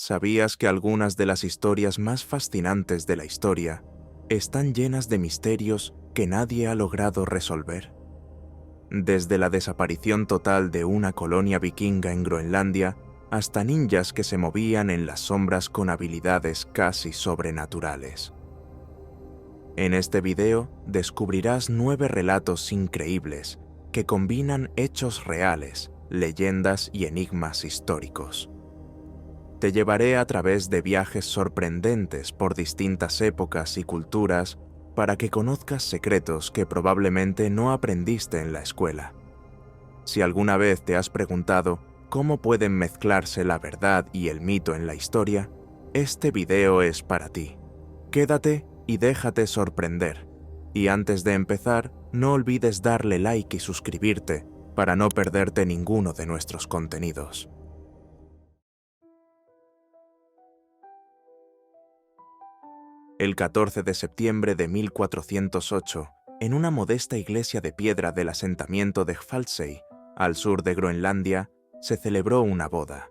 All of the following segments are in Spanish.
¿Sabías que algunas de las historias más fascinantes de la historia están llenas de misterios que nadie ha logrado resolver? Desde la desaparición total de una colonia vikinga en Groenlandia hasta ninjas que se movían en las sombras con habilidades casi sobrenaturales. En este video descubrirás 9 relatos increíbles que combinan hechos reales, leyendas y enigmas históricos. Te llevaré a través de viajes sorprendentes por distintas épocas y culturas para que conozcas secretos que probablemente no aprendiste en la escuela. Si alguna vez te has preguntado cómo pueden mezclarse la verdad y el mito en la historia, este video es para ti. Quédate y déjate sorprender. Y antes de empezar, no olvides darle like y suscribirte para no perderte ninguno de nuestros contenidos. El 14 de septiembre de 1408, en una modesta iglesia de piedra del asentamiento de Hvalsey, al sur de Groenlandia, se celebró una boda.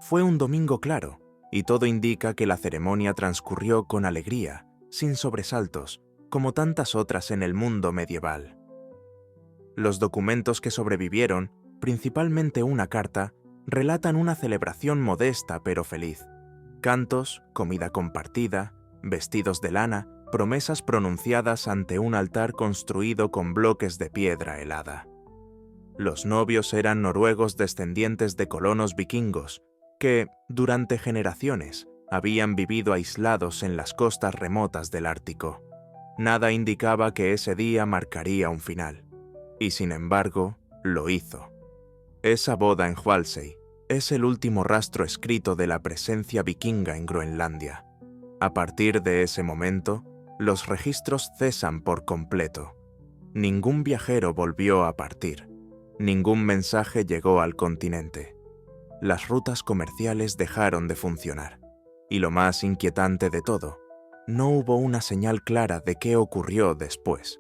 Fue un domingo claro, y todo indica que la ceremonia transcurrió con alegría, sin sobresaltos, como tantas otras en el mundo medieval. Los documentos que sobrevivieron, principalmente una carta, relatan una celebración modesta pero feliz. Cantos, comida compartida, vestidos de lana, promesas pronunciadas ante un altar construido con bloques de piedra helada. Los novios eran noruegos descendientes de colonos vikingos que, durante generaciones, habían vivido aislados en las costas remotas del Ártico. Nada indicaba que ese día marcaría un final, y sin embargo, lo hizo. Esa boda en Hvalsey es el último rastro escrito de la presencia vikinga en Groenlandia. A partir de ese momento, los registros cesan por completo. Ningún viajero volvió a partir. Ningún mensaje llegó al continente. Las rutas comerciales dejaron de funcionar. Y lo más inquietante de todo, no hubo una señal clara de qué ocurrió después.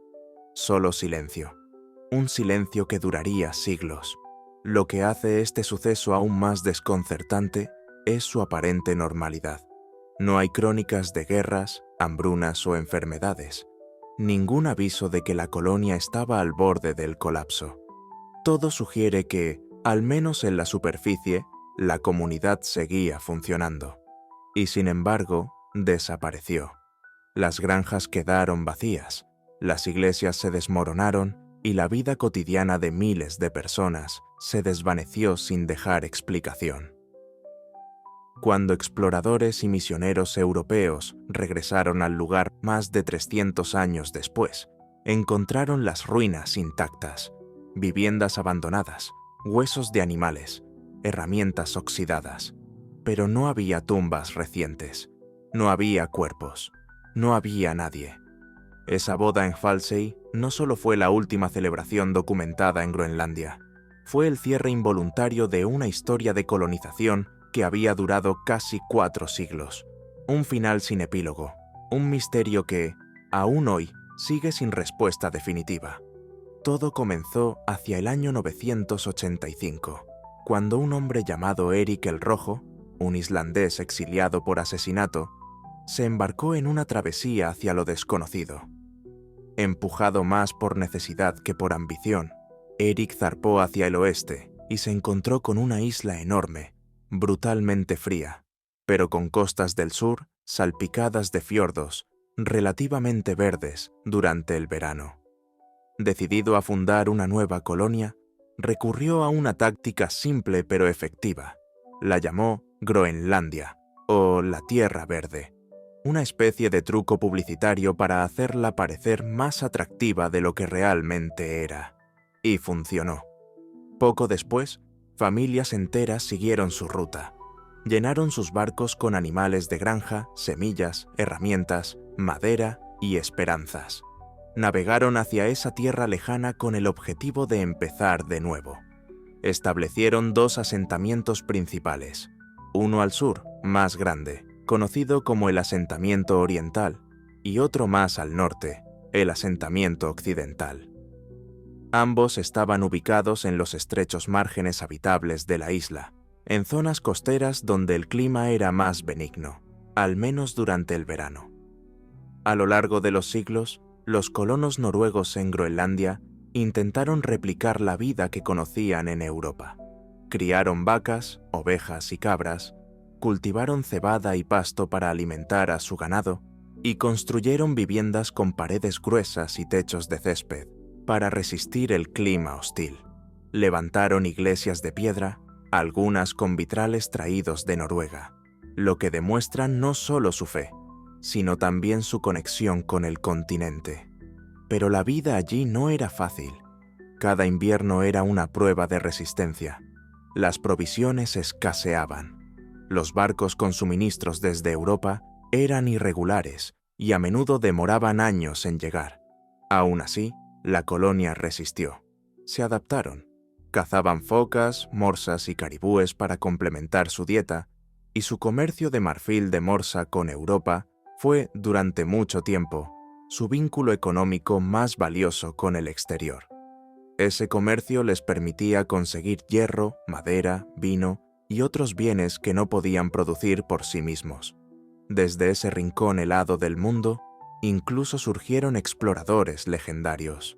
Solo silencio. Un silencio que duraría siglos. Lo que hace este suceso aún más desconcertante es su aparente normalidad. No hay crónicas de guerras, hambrunas o enfermedades. Ningún aviso de que la colonia estaba al borde del colapso. Todo sugiere que, al menos en la superficie, la comunidad seguía funcionando. Y sin embargo, desapareció. Las granjas quedaron vacías, las iglesias se desmoronaron y la vida cotidiana de miles de personas se desvaneció sin dejar explicación. Cuando exploradores y misioneros europeos regresaron al lugar más de 300 años después, encontraron las ruinas intactas, viviendas abandonadas, huesos de animales, herramientas oxidadas. Pero no había tumbas recientes, no había cuerpos, no había nadie. Esa boda en Hvalsey no solo fue la última celebración documentada en Groenlandia, fue el cierre involuntario de una historia de colonización que había durado casi 4 siglos. Un final sin epílogo, un misterio que, aún hoy, sigue sin respuesta definitiva. Todo comenzó hacia el año 985, cuando un hombre llamado Erik el Rojo, un islandés exiliado por asesinato, se embarcó en una travesía hacia lo desconocido. Empujado más por necesidad que por ambición, Erik zarpó hacia el oeste y se encontró con una isla enorme, brutalmente fría, pero con costas del sur salpicadas de fiordos relativamente verdes durante el verano. Decidido a fundar una nueva colonia, recurrió a una táctica simple pero efectiva. La llamó Groenlandia, o la Tierra Verde, una especie de truco publicitario para hacerla parecer más atractiva de lo que realmente era. Y funcionó. Poco después, familias enteras siguieron su ruta. Llenaron sus barcos con animales de granja, semillas, herramientas, madera y esperanzas. Navegaron hacia esa tierra lejana con el objetivo de empezar de nuevo. Establecieron 2 asentamientos principales, uno al sur, más grande, conocido como el asentamiento oriental, y otro más al norte, el asentamiento occidental. Ambos estaban ubicados en los estrechos márgenes habitables de la isla, en zonas costeras donde el clima era más benigno, al menos durante el verano. A lo largo de los siglos, los colonos noruegos en Groenlandia intentaron replicar la vida que conocían en Europa. Criaron vacas, ovejas y cabras, cultivaron cebada y pasto para alimentar a su ganado y construyeron viviendas con paredes gruesas y techos de césped para resistir el clima hostil. Levantaron iglesias de piedra, algunas con vitrales traídos de Noruega, lo que demuestra no solo su fe, sino también su conexión con el continente. Pero la vida allí no era fácil. Cada invierno era una prueba de resistencia. Las provisiones escaseaban. Los barcos con suministros desde Europa eran irregulares y a menudo demoraban años en llegar. Aún así, la colonia resistió. Se adaptaron. Cazaban focas, morsas y caribúes para complementar su dieta, y su comercio de marfil de morsa con Europa fue, durante mucho tiempo, su vínculo económico más valioso con el exterior. Ese comercio les permitía conseguir hierro, madera, vino y otros bienes que no podían producir por sí mismos. Desde ese rincón helado del mundo, incluso surgieron exploradores legendarios.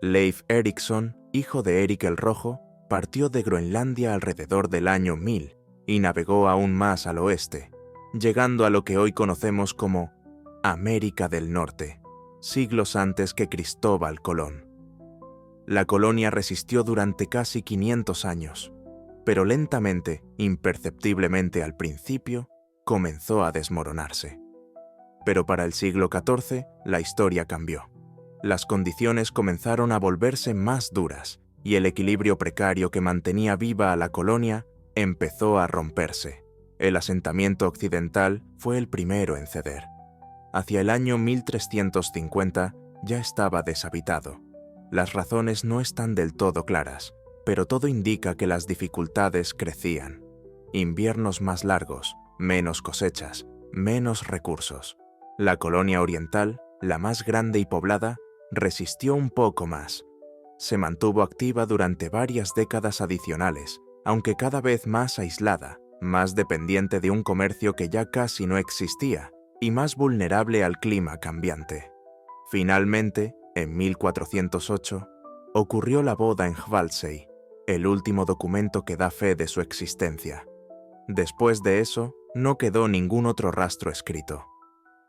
Leif Erikson, hijo de Erik el Rojo, partió de Groenlandia alrededor del año 1000 y navegó aún más al oeste, llegando a lo que hoy conocemos como América del Norte, siglos antes que Cristóbal Colón. La colonia resistió durante casi 500 años, pero lentamente, imperceptiblemente al principio, comenzó a desmoronarse. Pero para el siglo XIV, la historia cambió. Las condiciones comenzaron a volverse más duras y el equilibrio precario que mantenía viva a la colonia empezó a romperse. El asentamiento occidental fue el primero en ceder. Hacia el año 1350 ya estaba deshabitado. Las razones no están del todo claras, pero todo indica que las dificultades crecían. Inviernos más largos, menos cosechas, menos recursos. La colonia oriental, la más grande y poblada, resistió un poco más. Se mantuvo activa durante varias décadas adicionales, aunque cada vez más aislada, más dependiente de un comercio que ya casi no existía y más vulnerable al clima cambiante. Finalmente, en 1408, ocurrió la boda en Hvalsey, el último documento que da fe de su existencia. Después de eso, no quedó ningún otro rastro escrito.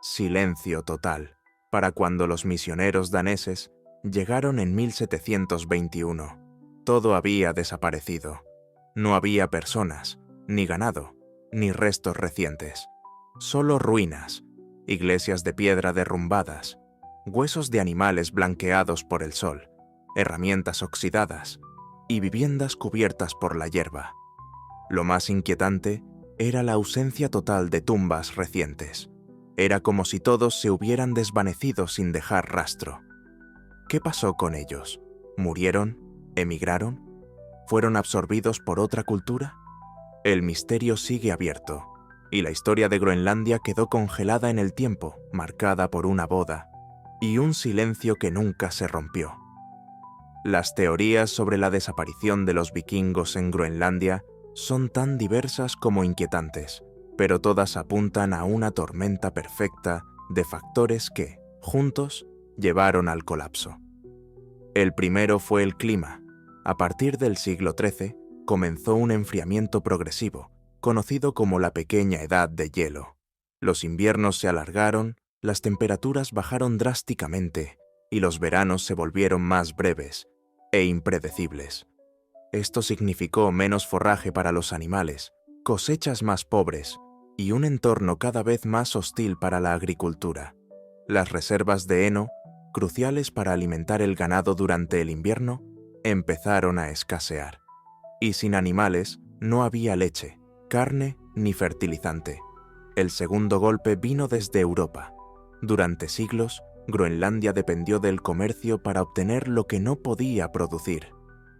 Silencio total, para cuando los misioneros daneses llegaron en 1721. Todo había desaparecido. No había personas, ni ganado, ni restos recientes. Solo ruinas, iglesias de piedra derrumbadas, huesos de animales blanqueados por el sol, herramientas oxidadas y viviendas cubiertas por la hierba. Lo más inquietante era la ausencia total de tumbas recientes. Era como si todos se hubieran desvanecido sin dejar rastro. ¿Qué pasó con ellos? ¿Murieron? ¿Emigraron? ¿Fueron absorbidos por otra cultura? El misterio sigue abierto, y la historia de Groenlandia quedó congelada en el tiempo, marcada por una boda, y un silencio que nunca se rompió. Las teorías sobre la desaparición de los vikingos en Groenlandia son tan diversas como inquietantes, pero todas apuntan a una tormenta perfecta de factores que, juntos, llevaron al colapso. El primero fue el clima. A partir del siglo XIII, comenzó un enfriamiento progresivo, conocido como la Pequeña Edad de Hielo. Los inviernos se alargaron, las temperaturas bajaron drásticamente y los veranos se volvieron más breves e impredecibles. Esto significó menos forraje para los animales, cosechas más pobres y un entorno cada vez más hostil para la agricultura. Las reservas de heno, cruciales para alimentar el ganado durante el invierno, empezaron a escasear. Y sin animales no había leche, carne ni fertilizante. El segundo golpe vino desde Europa. Durante siglos, Groenlandia dependió del comercio para obtener lo que no podía producir: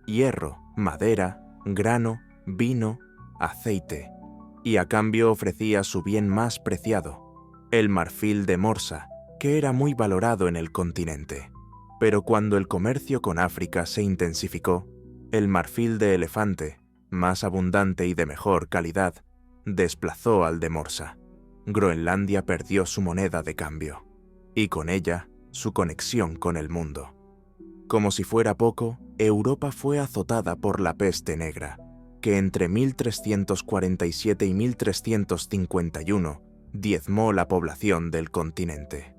hierro, madera, grano, vino, aceite, y a cambio ofrecía su bien más preciado, el marfil de morsa, que era muy valorado en el continente. Pero cuando el comercio con África se intensificó, el marfil de elefante, más abundante y de mejor calidad, desplazó al de Morsa. Groenlandia perdió su moneda de cambio, y con ella su conexión con el mundo. Como si fuera poco, Europa fue azotada por la peste negra, que entre 1347 y 1351 diezmó la población del continente.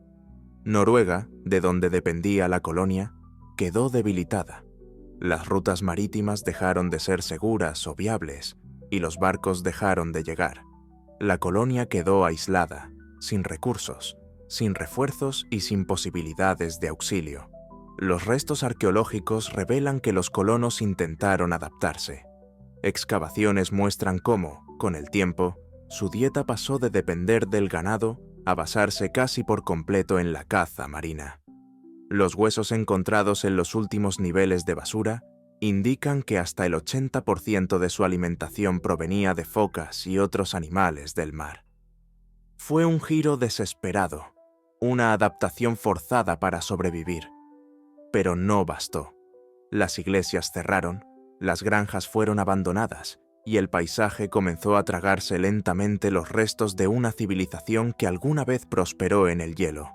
Noruega, de donde dependía la colonia, quedó debilitada. Las rutas marítimas dejaron de ser seguras o viables, y los barcos dejaron de llegar. La colonia quedó aislada, sin recursos, sin refuerzos y sin posibilidades de auxilio. Los restos arqueológicos revelan que los colonos intentaron adaptarse. Excavaciones muestran cómo, con el tiempo, su dieta pasó de depender del ganado a basarse casi por completo en la caza marina. Los huesos encontrados en los últimos niveles de basura indican que hasta el 80% de su alimentación provenía de focas y otros animales del mar. Fue un giro desesperado, una adaptación forzada para sobrevivir. Pero no bastó. Las iglesias cerraron, las granjas fueron abandonadas y el paisaje comenzó a tragarse lentamente los restos de una civilización que alguna vez prosperó en el hielo.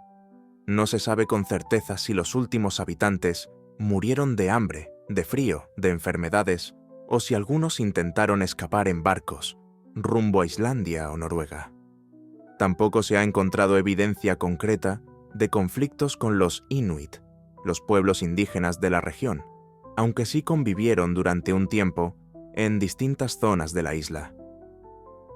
No se sabe con certeza si los últimos habitantes murieron de hambre, de frío, de enfermedades, o si algunos intentaron escapar en barcos, rumbo a Islandia o Noruega. Tampoco se ha encontrado evidencia concreta de conflictos con los Inuit, los pueblos indígenas de la región, aunque sí convivieron durante un tiempo en distintas zonas de la isla.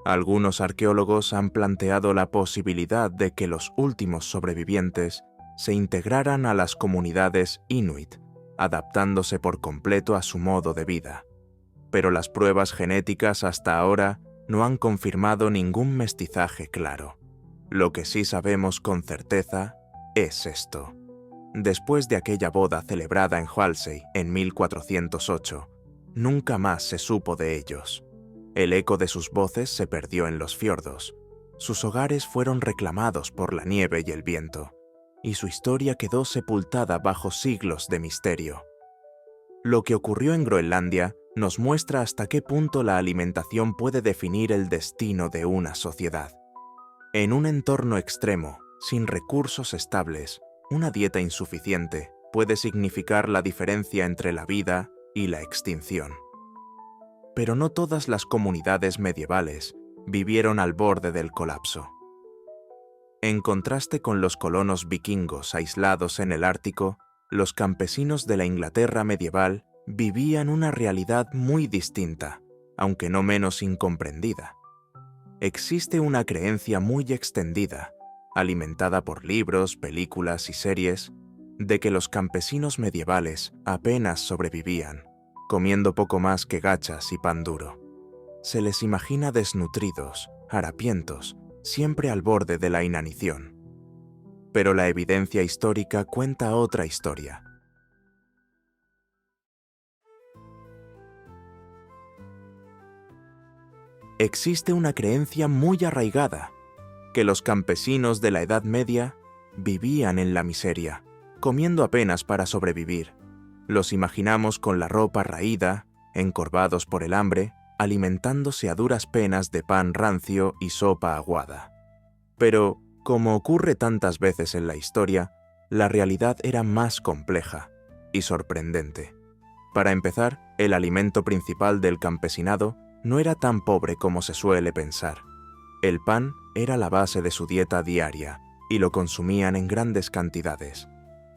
Algunos arqueólogos han planteado la posibilidad de que los últimos sobrevivientes se integraran a las comunidades Inuit, adaptándose por completo a su modo de vida. Pero las pruebas genéticas hasta ahora no han confirmado ningún mestizaje claro. Lo que sí sabemos con certeza es esto. Después de aquella boda celebrada en Hvalsey en 1408, nunca más se supo de ellos. El eco de sus voces se perdió en los fiordos, sus hogares fueron reclamados por la nieve y el viento, y su historia quedó sepultada bajo siglos de misterio. Lo que ocurrió en Groenlandia nos muestra hasta qué punto la alimentación puede definir el destino de una sociedad. En un entorno extremo, sin recursos estables, una dieta insuficiente puede significar la diferencia entre la vida y la extinción. Pero no todas las comunidades medievales vivieron al borde del colapso. En contraste con los colonos vikingos aislados en el Ártico, los campesinos de la Inglaterra medieval vivían una realidad muy distinta, aunque no menos incomprendida. Existe una creencia muy extendida, alimentada por libros, películas y series, de que los campesinos medievales apenas sobrevivían, comiendo poco más que gachas y pan duro. Se les imagina desnutridos, harapientos, siempre al borde de la inanición. Pero la evidencia histórica cuenta otra historia. Existe una creencia muy arraigada, que los campesinos de la Edad Media vivían en la miseria, comiendo apenas para sobrevivir. Los imaginamos con la ropa raída, encorvados por el hambre, alimentándose a duras penas de pan rancio y sopa aguada. Pero, como ocurre tantas veces en la historia, la realidad era más compleja y sorprendente. Para empezar, el alimento principal del campesinado no era tan pobre como se suele pensar. El pan era la base de su dieta diaria y lo consumían en grandes cantidades,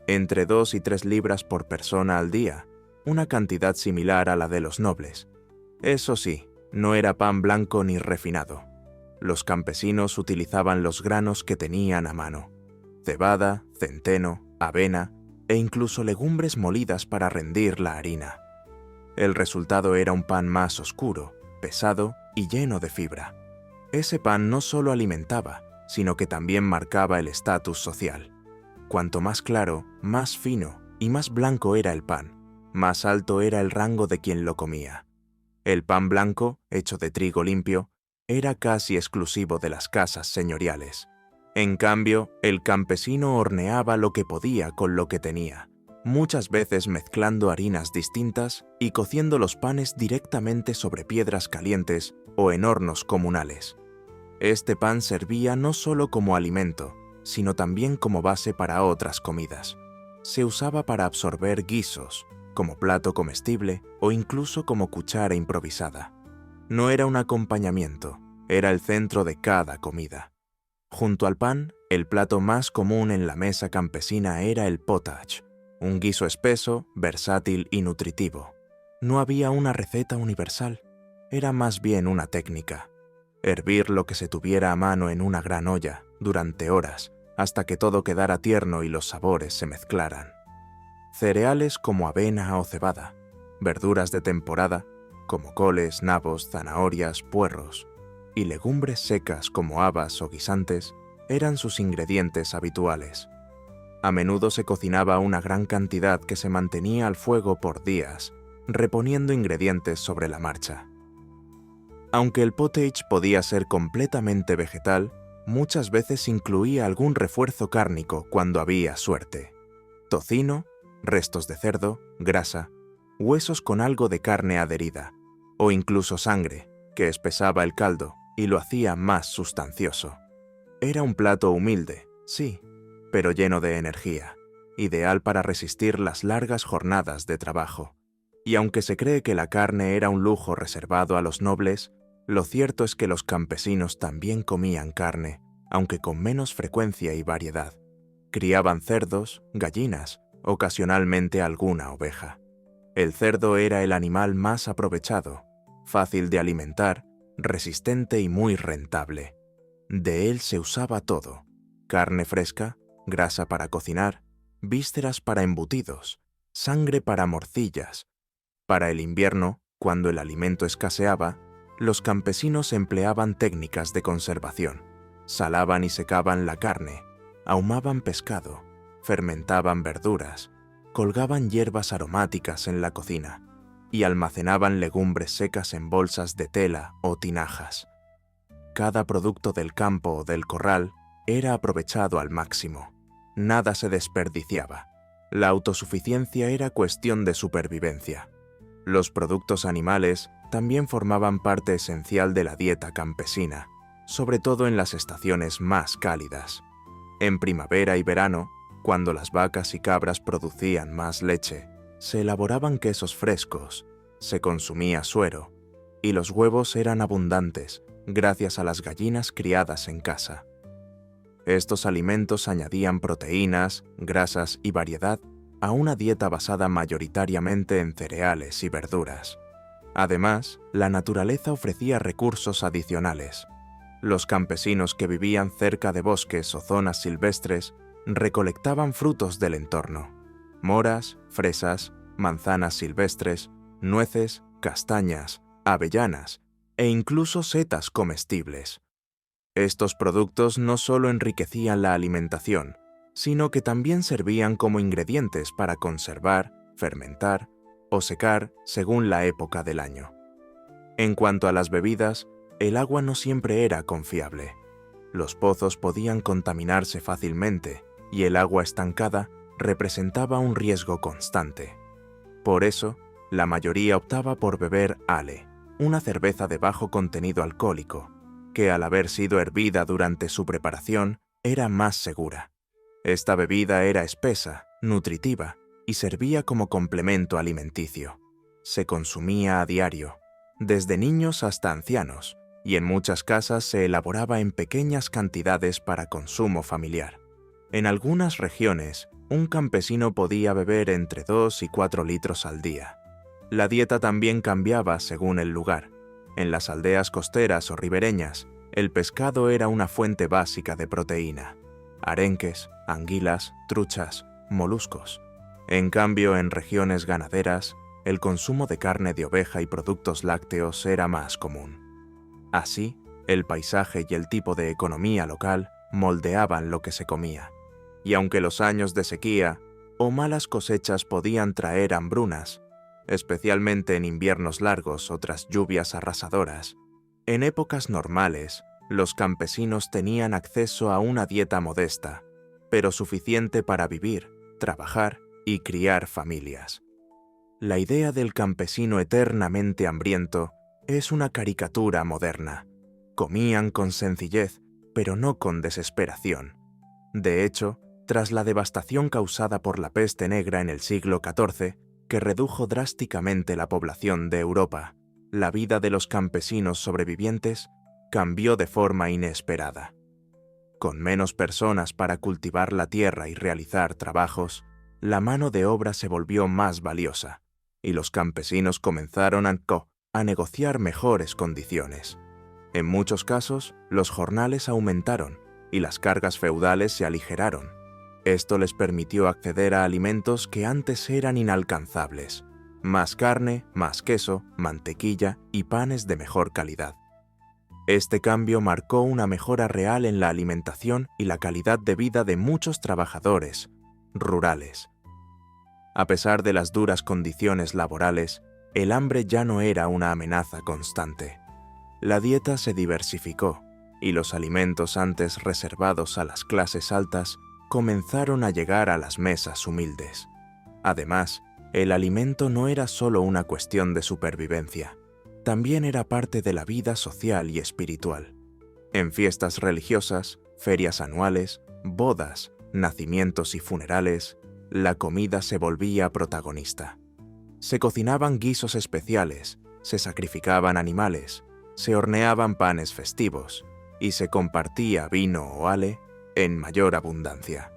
entre 2 y 3 libras por persona al día, una cantidad similar a la de los nobles. Eso sí, no era pan blanco ni refinado. Los campesinos utilizaban los granos que tenían a mano: cebada, centeno, avena e incluso legumbres molidas para rendir la harina. El resultado era un pan más oscuro, pesado y lleno de fibra. Ese pan no solo alimentaba, sino que también marcaba el estatus social. Cuanto más claro, más fino y más blanco era el pan, más alto era el rango de quien lo comía. El pan blanco, hecho de trigo limpio, era casi exclusivo de las casas señoriales. En cambio, el campesino horneaba lo que podía con lo que tenía, muchas veces mezclando harinas distintas y cociendo los panes directamente sobre piedras calientes o en hornos comunales. Este pan servía no solo como alimento, sino también como base para otras comidas. Se usaba para absorber guisos, como plato comestible o incluso como cuchara improvisada. No era un acompañamiento, era el centro de cada comida. Junto al pan, el plato más común en la mesa campesina era el pottage, un guiso espeso, versátil y nutritivo. No había una receta universal, era más bien una técnica. Hervir lo que se tuviera a mano en una gran olla durante horas hasta que todo quedara tierno y los sabores se mezclaran. Cereales como avena o cebada, verduras de temporada como coles, nabos, zanahorias, puerros, y legumbres secas como habas o guisantes eran sus ingredientes habituales. A menudo se cocinaba una gran cantidad que se mantenía al fuego por días, reponiendo ingredientes sobre la marcha. Aunque el pottage podía ser completamente vegetal, muchas veces incluía algún refuerzo cárnico cuando había suerte. Tocino, restos de cerdo, grasa, huesos con algo de carne adherida, o incluso sangre, que espesaba el caldo y lo hacía más sustancioso. Era un plato humilde, sí, pero lleno de energía, ideal para resistir las largas jornadas de trabajo. Y aunque se cree que la carne era un lujo reservado a los nobles, lo cierto es que los campesinos también comían carne, aunque con menos frecuencia y variedad. Criaban cerdos, gallinas, ocasionalmente alguna oveja. El cerdo era el animal más aprovechado, fácil de alimentar, resistente y muy rentable. De él se usaba todo: carne fresca, grasa para cocinar, vísceras para embutidos, sangre para morcillas. Para el invierno, cuando el alimento escaseaba, los campesinos empleaban técnicas de conservación. Salaban y secaban la carne, ahumaban pescado, fermentaban verduras, colgaban hierbas aromáticas en la cocina y almacenaban legumbres secas en bolsas de tela o tinajas. Cada producto del campo o del corral era aprovechado al máximo. Nada se desperdiciaba. La autosuficiencia era cuestión de supervivencia. Los productos animales también formaban parte esencial de la dieta campesina, sobre todo en las estaciones más cálidas. En primavera y verano, cuando las vacas y cabras producían más leche, se elaboraban quesos frescos, se consumía suero, y los huevos eran abundantes gracias a las gallinas criadas en casa. Estos alimentos añadían proteínas, grasas y variedad a una dieta basada mayoritariamente en cereales y verduras. Además, la naturaleza ofrecía recursos adicionales. Los campesinos que vivían cerca de bosques o zonas silvestres recolectaban frutos del entorno: moras, fresas, manzanas silvestres, nueces, castañas, avellanas e incluso setas comestibles. Estos productos no solo enriquecían la alimentación, sino que también servían como ingredientes para conservar, fermentar o secar según la época del año. En cuanto a las bebidas, el agua no siempre era confiable. Los pozos podían contaminarse fácilmente y el agua estancada representaba un riesgo constante. Por eso, la mayoría optaba por beber ale, una cerveza de bajo contenido alcohólico, que al haber sido hervida durante su preparación era más segura. Esta bebida era espesa, nutritiva y servía como complemento alimenticio. Se consumía a diario, desde niños hasta ancianos, y en muchas casas se elaboraba en pequeñas cantidades para consumo familiar. En algunas regiones, un campesino podía beber entre 2 y 4 litros al día. La dieta también cambiaba según el lugar. En las aldeas costeras o ribereñas, el pescado era una fuente básica de proteína: arenques, anguilas, truchas, moluscos. En cambio, en regiones ganaderas, el consumo de carne de oveja y productos lácteos era más común. Así, el paisaje y el tipo de economía local moldeaban lo que se comía. Y aunque los años de sequía o malas cosechas podían traer hambrunas, especialmente en inviernos largos o tras lluvias arrasadoras, en épocas normales, los campesinos tenían acceso a una dieta modesta, pero suficiente para vivir, trabajar y criar familias. La idea del campesino eternamente hambriento es una caricatura moderna. Comían con sencillez, pero no con desesperación. De hecho, tras la devastación causada por la peste negra en el siglo XIV, que redujo drásticamente la población de Europa, la vida de los campesinos sobrevivientes cambió de forma inesperada. Con menos personas para cultivar la tierra y realizar trabajos, la mano de obra se volvió más valiosa, y los campesinos comenzaron a negociar mejores condiciones. En muchos casos, los jornales aumentaron y las cargas feudales se aligeraron. Esto les permitió acceder a alimentos que antes eran inalcanzables: más carne, más queso, mantequilla y panes de mejor calidad. Este cambio marcó una mejora real en la alimentación y la calidad de vida de muchos trabajadores rurales. A pesar de las duras condiciones laborales, el hambre ya no era una amenaza constante. La dieta se diversificó y los alimentos antes reservados a las clases altas comenzaron a llegar a las mesas humildes. Además, el alimento no era solo una cuestión de supervivencia, también era parte de la vida social y espiritual. En fiestas religiosas, ferias anuales, bodas, nacimientos y funerales, la comida se volvía protagonista. Se cocinaban guisos especiales, se sacrificaban animales, se horneaban panes festivos y se compartía vino o ale en mayor abundancia.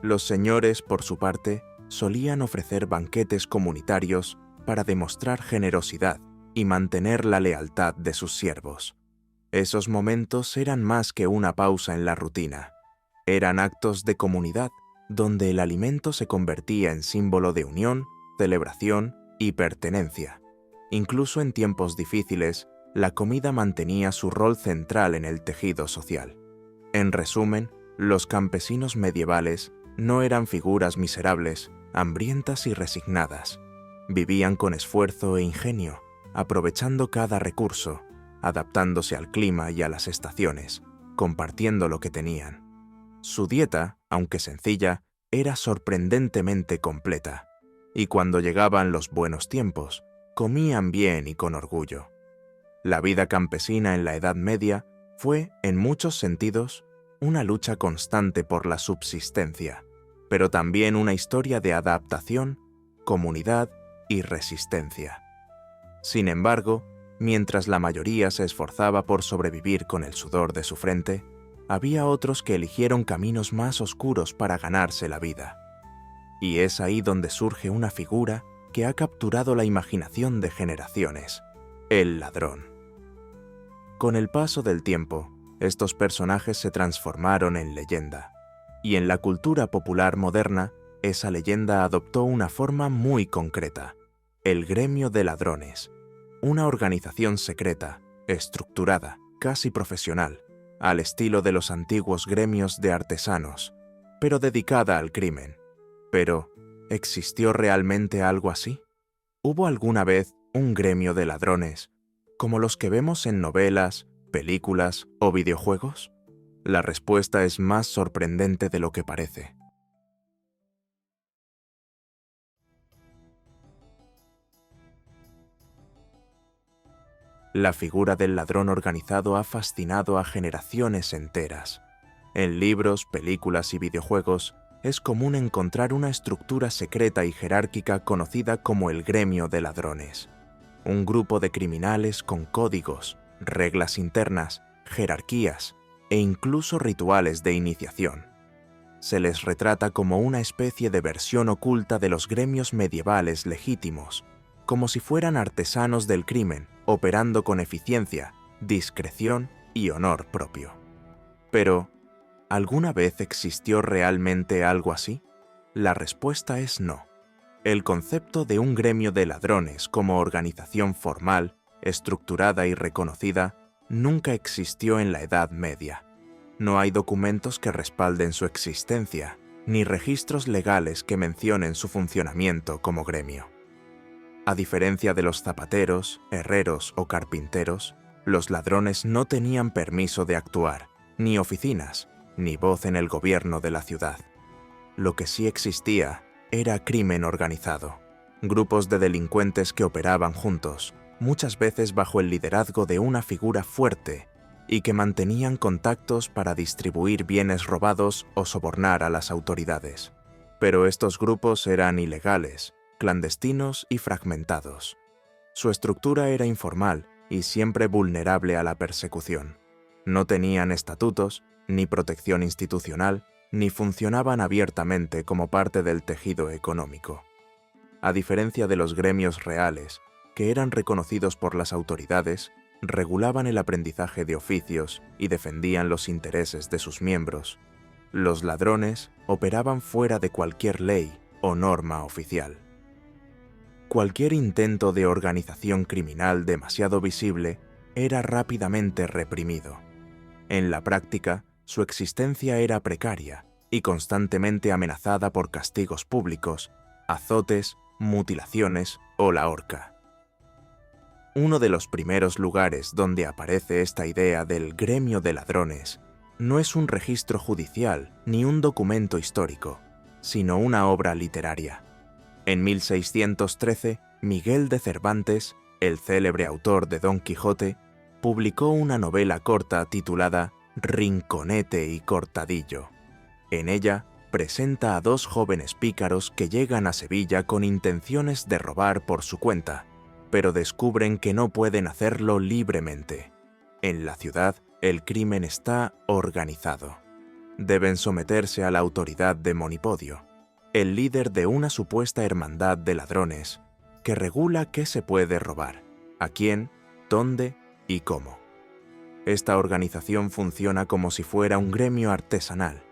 Los señores, por su parte, solían ofrecer banquetes comunitarios para demostrar generosidad y mantener la lealtad de sus siervos. Esos momentos eran más que una pausa en la rutina. Eran actos de comunidad donde el alimento se convertía en símbolo de unión, celebración y pertenencia. Incluso en tiempos difíciles, la comida mantenía su rol central en el tejido social. En resumen, los campesinos medievales no eran figuras miserables, hambrientas y resignadas. Vivían con esfuerzo e ingenio, aprovechando cada recurso, adaptándose al clima y a las estaciones, compartiendo lo que tenían. Su dieta, aunque sencilla, era sorprendentemente completa, y cuando llegaban los buenos tiempos, comían bien y con orgullo. La vida campesina en la Edad Media fue, en muchos sentidos, una lucha constante por la subsistencia, pero también una historia de adaptación, comunidad y resistencia. Sin embargo, mientras la mayoría se esforzaba por sobrevivir con el sudor de su frente, había otros que eligieron caminos más oscuros para ganarse la vida. Y es ahí donde surge una figura que ha capturado la imaginación de generaciones: el ladrón. Con el paso del tiempo, estos personajes se transformaron en leyenda, y en la cultura popular moderna, esa leyenda adoptó una forma muy concreta: el gremio de ladrones, una organización secreta, estructurada, casi profesional, al estilo de los antiguos gremios de artesanos, pero dedicada al crimen. Pero, ¿existió realmente algo así? ¿Hubo alguna vez un gremio de ladrones, como los que vemos en novelas, películas o videojuegos? La respuesta es más sorprendente de lo que parece. La figura del ladrón organizado ha fascinado a generaciones enteras. En libros, películas y videojuegos es común encontrar una estructura secreta y jerárquica conocida como el gremio de ladrones. Un grupo de criminales con códigos, reglas internas, jerarquías e incluso rituales de iniciación. Se les retrata como una especie de versión oculta de los gremios medievales legítimos, como si fueran artesanos del crimen, operando con eficiencia, discreción y honor propio. Pero, ¿alguna vez existió realmente algo así? La respuesta es no. El concepto de un gremio de ladrones como organización formal, estructurada y reconocida nunca existió en la Edad Media. No hay documentos que respalden su existencia, ni registros legales que mencionen su funcionamiento como gremio. A diferencia de los zapateros, herreros o carpinteros, los ladrones no tenían permiso de actuar, ni oficinas, ni voz en el gobierno de la ciudad. Lo que sí existía era crimen organizado. Grupos de delincuentes que operaban juntos, muchas veces bajo el liderazgo de una figura fuerte, y que mantenían contactos para distribuir bienes robados o sobornar a las autoridades. Pero estos grupos eran ilegales, clandestinos y fragmentados. Su estructura era informal y siempre vulnerable a la persecución. No tenían estatutos, ni protección institucional, ni funcionaban abiertamente como parte del tejido económico. A diferencia de los gremios reales, que eran reconocidos por las autoridades, regulaban el aprendizaje de oficios y defendían los intereses de sus miembros, los ladrones operaban fuera de cualquier ley o norma oficial. Cualquier intento de organización criminal demasiado visible era rápidamente reprimido. En la práctica, su existencia era precaria y constantemente amenazada por castigos públicos, azotes, mutilaciones o la horca. Uno de los primeros lugares donde aparece esta idea del gremio de ladrones no es un registro judicial ni un documento histórico, sino una obra literaria. En 1613, Miguel de Cervantes, el célebre autor de Don Quijote, publicó una novela corta titulada Rinconete y Cortadillo. En ella, presenta a dos jóvenes pícaros que llegan a Sevilla con intenciones de robar por su cuenta, pero descubren que no pueden hacerlo libremente. En la ciudad, el crimen está organizado. Deben someterse a la autoridad de Monipodio, el líder de una supuesta hermandad de ladrones, que regula qué se puede robar, a quién, dónde y cómo. Esta organización funciona como si fuera un gremio artesanal.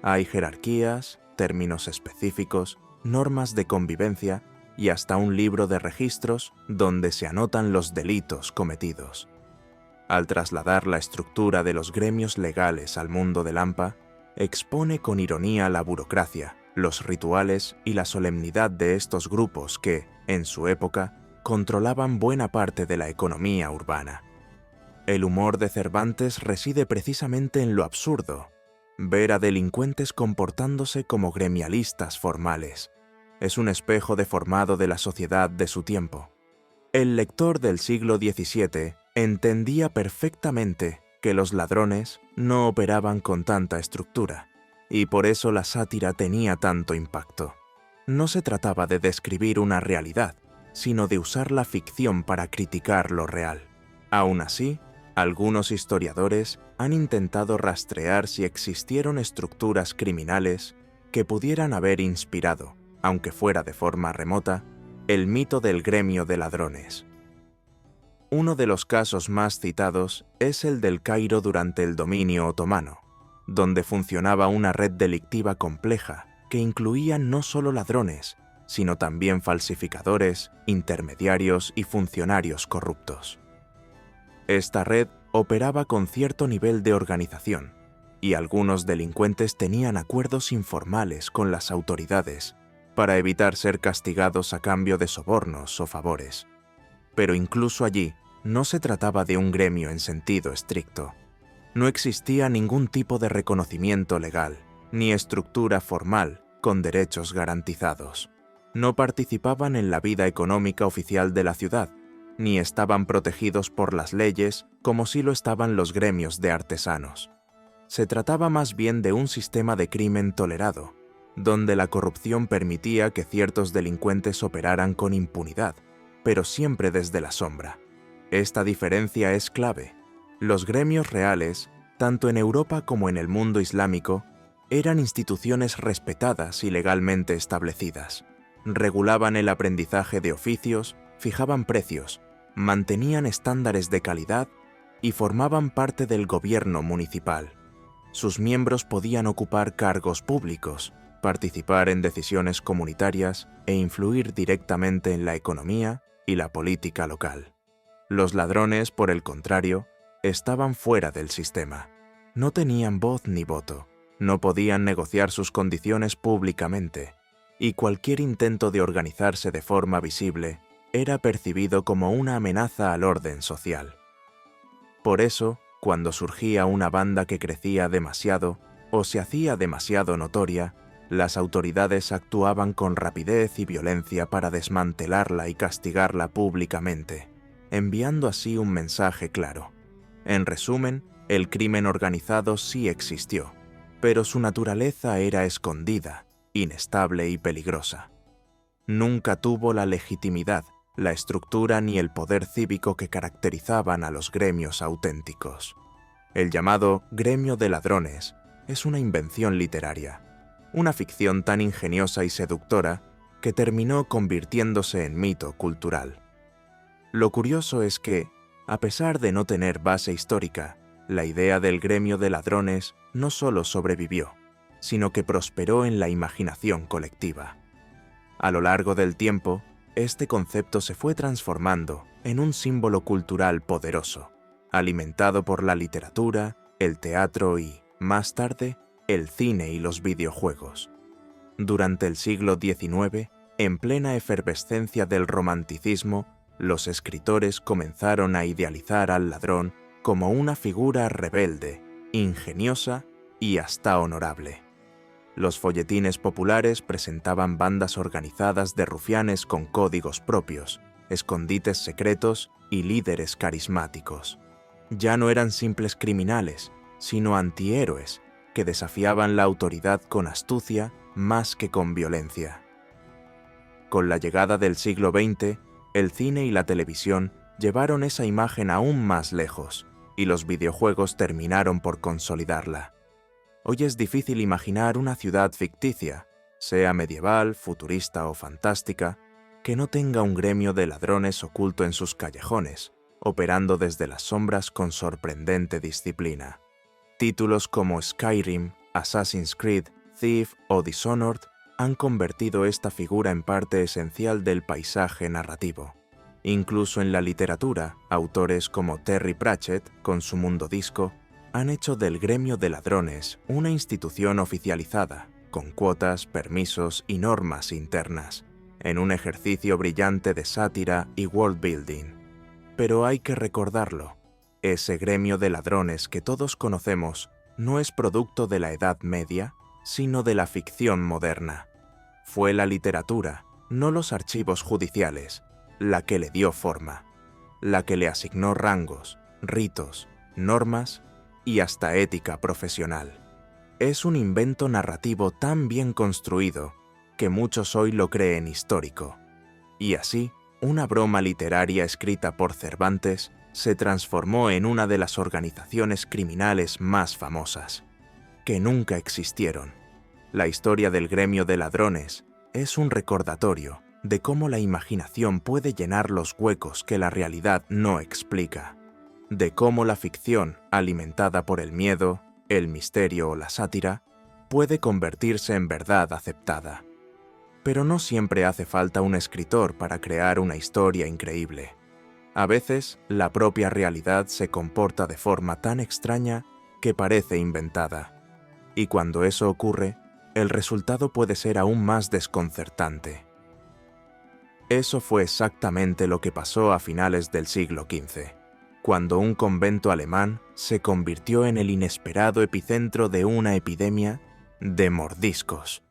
Hay jerarquías, términos específicos, normas de convivencia y hasta un libro de registros donde se anotan los delitos cometidos. Al trasladar la estructura de los gremios legales al mundo del AMPA, expone con ironía la burocracia, los rituales y la solemnidad de estos grupos que, en su época, controlaban buena parte de la economía urbana. El humor de Cervantes reside precisamente en lo absurdo. Ver a delincuentes comportándose como gremialistas formales. Es un espejo deformado de la sociedad de su tiempo. El lector del siglo XVII entendía perfectamente que los ladrones no operaban con tanta estructura, y por eso la sátira tenía tanto impacto. No se trataba de describir una realidad, sino de usar la ficción para criticar lo real. Aún así, algunos historiadores han intentado rastrear si existieron estructuras criminales que pudieran haber inspirado, aunque fuera de forma remota, el mito del gremio de ladrones. Uno de los casos más citados es el del Cairo durante el dominio otomano, donde funcionaba una red delictiva compleja que incluía no solo ladrones, sino también falsificadores, intermediarios y funcionarios corruptos. Esta red operaba con cierto nivel de organización, y algunos delincuentes tenían acuerdos informales con las autoridades para evitar ser castigados a cambio de sobornos o favores. Pero incluso allí, no se trataba de un gremio en sentido estricto. No existía ningún tipo de reconocimiento legal, ni estructura formal con derechos garantizados. No participaban en la vida económica oficial de la ciudad, ni estaban protegidos por las leyes como sí lo estaban los gremios de artesanos. Se trataba más bien de un sistema de crimen tolerado, donde la corrupción permitía que ciertos delincuentes operaran con impunidad, pero siempre desde la sombra. Esta diferencia es clave. Los gremios reales, tanto en Europa como en el mundo islámico, eran instituciones respetadas y legalmente establecidas. Regulaban el aprendizaje de oficios, fijaban precios, mantenían estándares de calidad y formaban parte del gobierno municipal. Sus miembros podían ocupar cargos públicos, participar en decisiones comunitarias e influir directamente en la economía y la política local. Los ladrones, por el contrario, estaban fuera del sistema. No tenían voz ni voto, no podían negociar sus condiciones públicamente, y cualquier intento de organizarse de forma visible era percibido como una amenaza al orden social. Por eso, cuando surgía una banda que crecía demasiado o se hacía demasiado notoria, Las autoridades actuaban con rapidez y violencia para desmantelarla y castigarla públicamente, enviando así un mensaje claro. En resumen, el crimen organizado sí existió, pero su naturaleza era escondida, inestable y peligrosa. Nunca tuvo la legitimidad, la estructura ni el poder cívico que caracterizaban a los gremios auténticos. El llamado gremio de ladrones es una invención literaria, una ficción tan ingeniosa y seductora que terminó convirtiéndose en mito cultural. Lo curioso es que, a pesar de no tener base histórica, la idea del gremio de ladrones no solo sobrevivió, sino que prosperó en la imaginación colectiva. A lo largo del tiempo, este concepto se fue transformando en un símbolo cultural poderoso, alimentado por la literatura, el teatro y, más tarde, el cine y los videojuegos. Durante el siglo XIX, en plena efervescencia del romanticismo, los escritores comenzaron a idealizar al ladrón como una figura rebelde, ingeniosa y hasta honorable. Los folletines populares presentaban bandas organizadas de rufianes con códigos propios, escondites secretos y líderes carismáticos. Ya no eran simples criminales, sino antihéroes que desafiaban la autoridad con astucia más que con violencia. Con la llegada del siglo XX, el cine y la televisión llevaron esa imagen aún más lejos, y los videojuegos terminaron por consolidarla. Hoy es difícil imaginar una ciudad ficticia, sea medieval, futurista o fantástica, que no tenga un gremio de ladrones oculto en sus callejones, operando desde las sombras con sorprendente disciplina. Títulos como Skyrim, Assassin's Creed, Thief o Dishonored han convertido esta figura en parte esencial del paisaje narrativo. Incluso en la literatura, autores como Terry Pratchett, con su Mundo Disco, han hecho del gremio de ladrones una institución oficializada, con cuotas, permisos y normas internas, en un ejercicio brillante de sátira y world building. Pero hay que recordarlo, ese gremio de ladrones que todos conocemos no es producto de la Edad Media, sino de la ficción moderna. Fue la literatura, no los archivos judiciales, la que le dio forma, la que le asignó rangos, ritos, normas y hasta ética profesional. Es un invento narrativo tan bien construido que muchos hoy lo creen histórico. Y así, una broma literaria escrita por Cervantes se transformó en una de las organizaciones criminales más famosas, que nunca existieron. La historia del gremio de ladrones es un recordatorio de cómo la imaginación puede llenar los huecos que la realidad no explica, de cómo la ficción, alimentada por el miedo, el misterio o la sátira, puede convertirse en verdad aceptada. Pero no siempre hace falta un escritor para crear una historia increíble. A veces, la propia realidad se comporta de forma tan extraña que parece inventada. Y cuando eso ocurre, el resultado puede ser aún más desconcertante. Eso fue exactamente lo que pasó a finales del siglo XV, cuando un convento alemán se convirtió en el inesperado epicentro de una epidemia de mordiscos.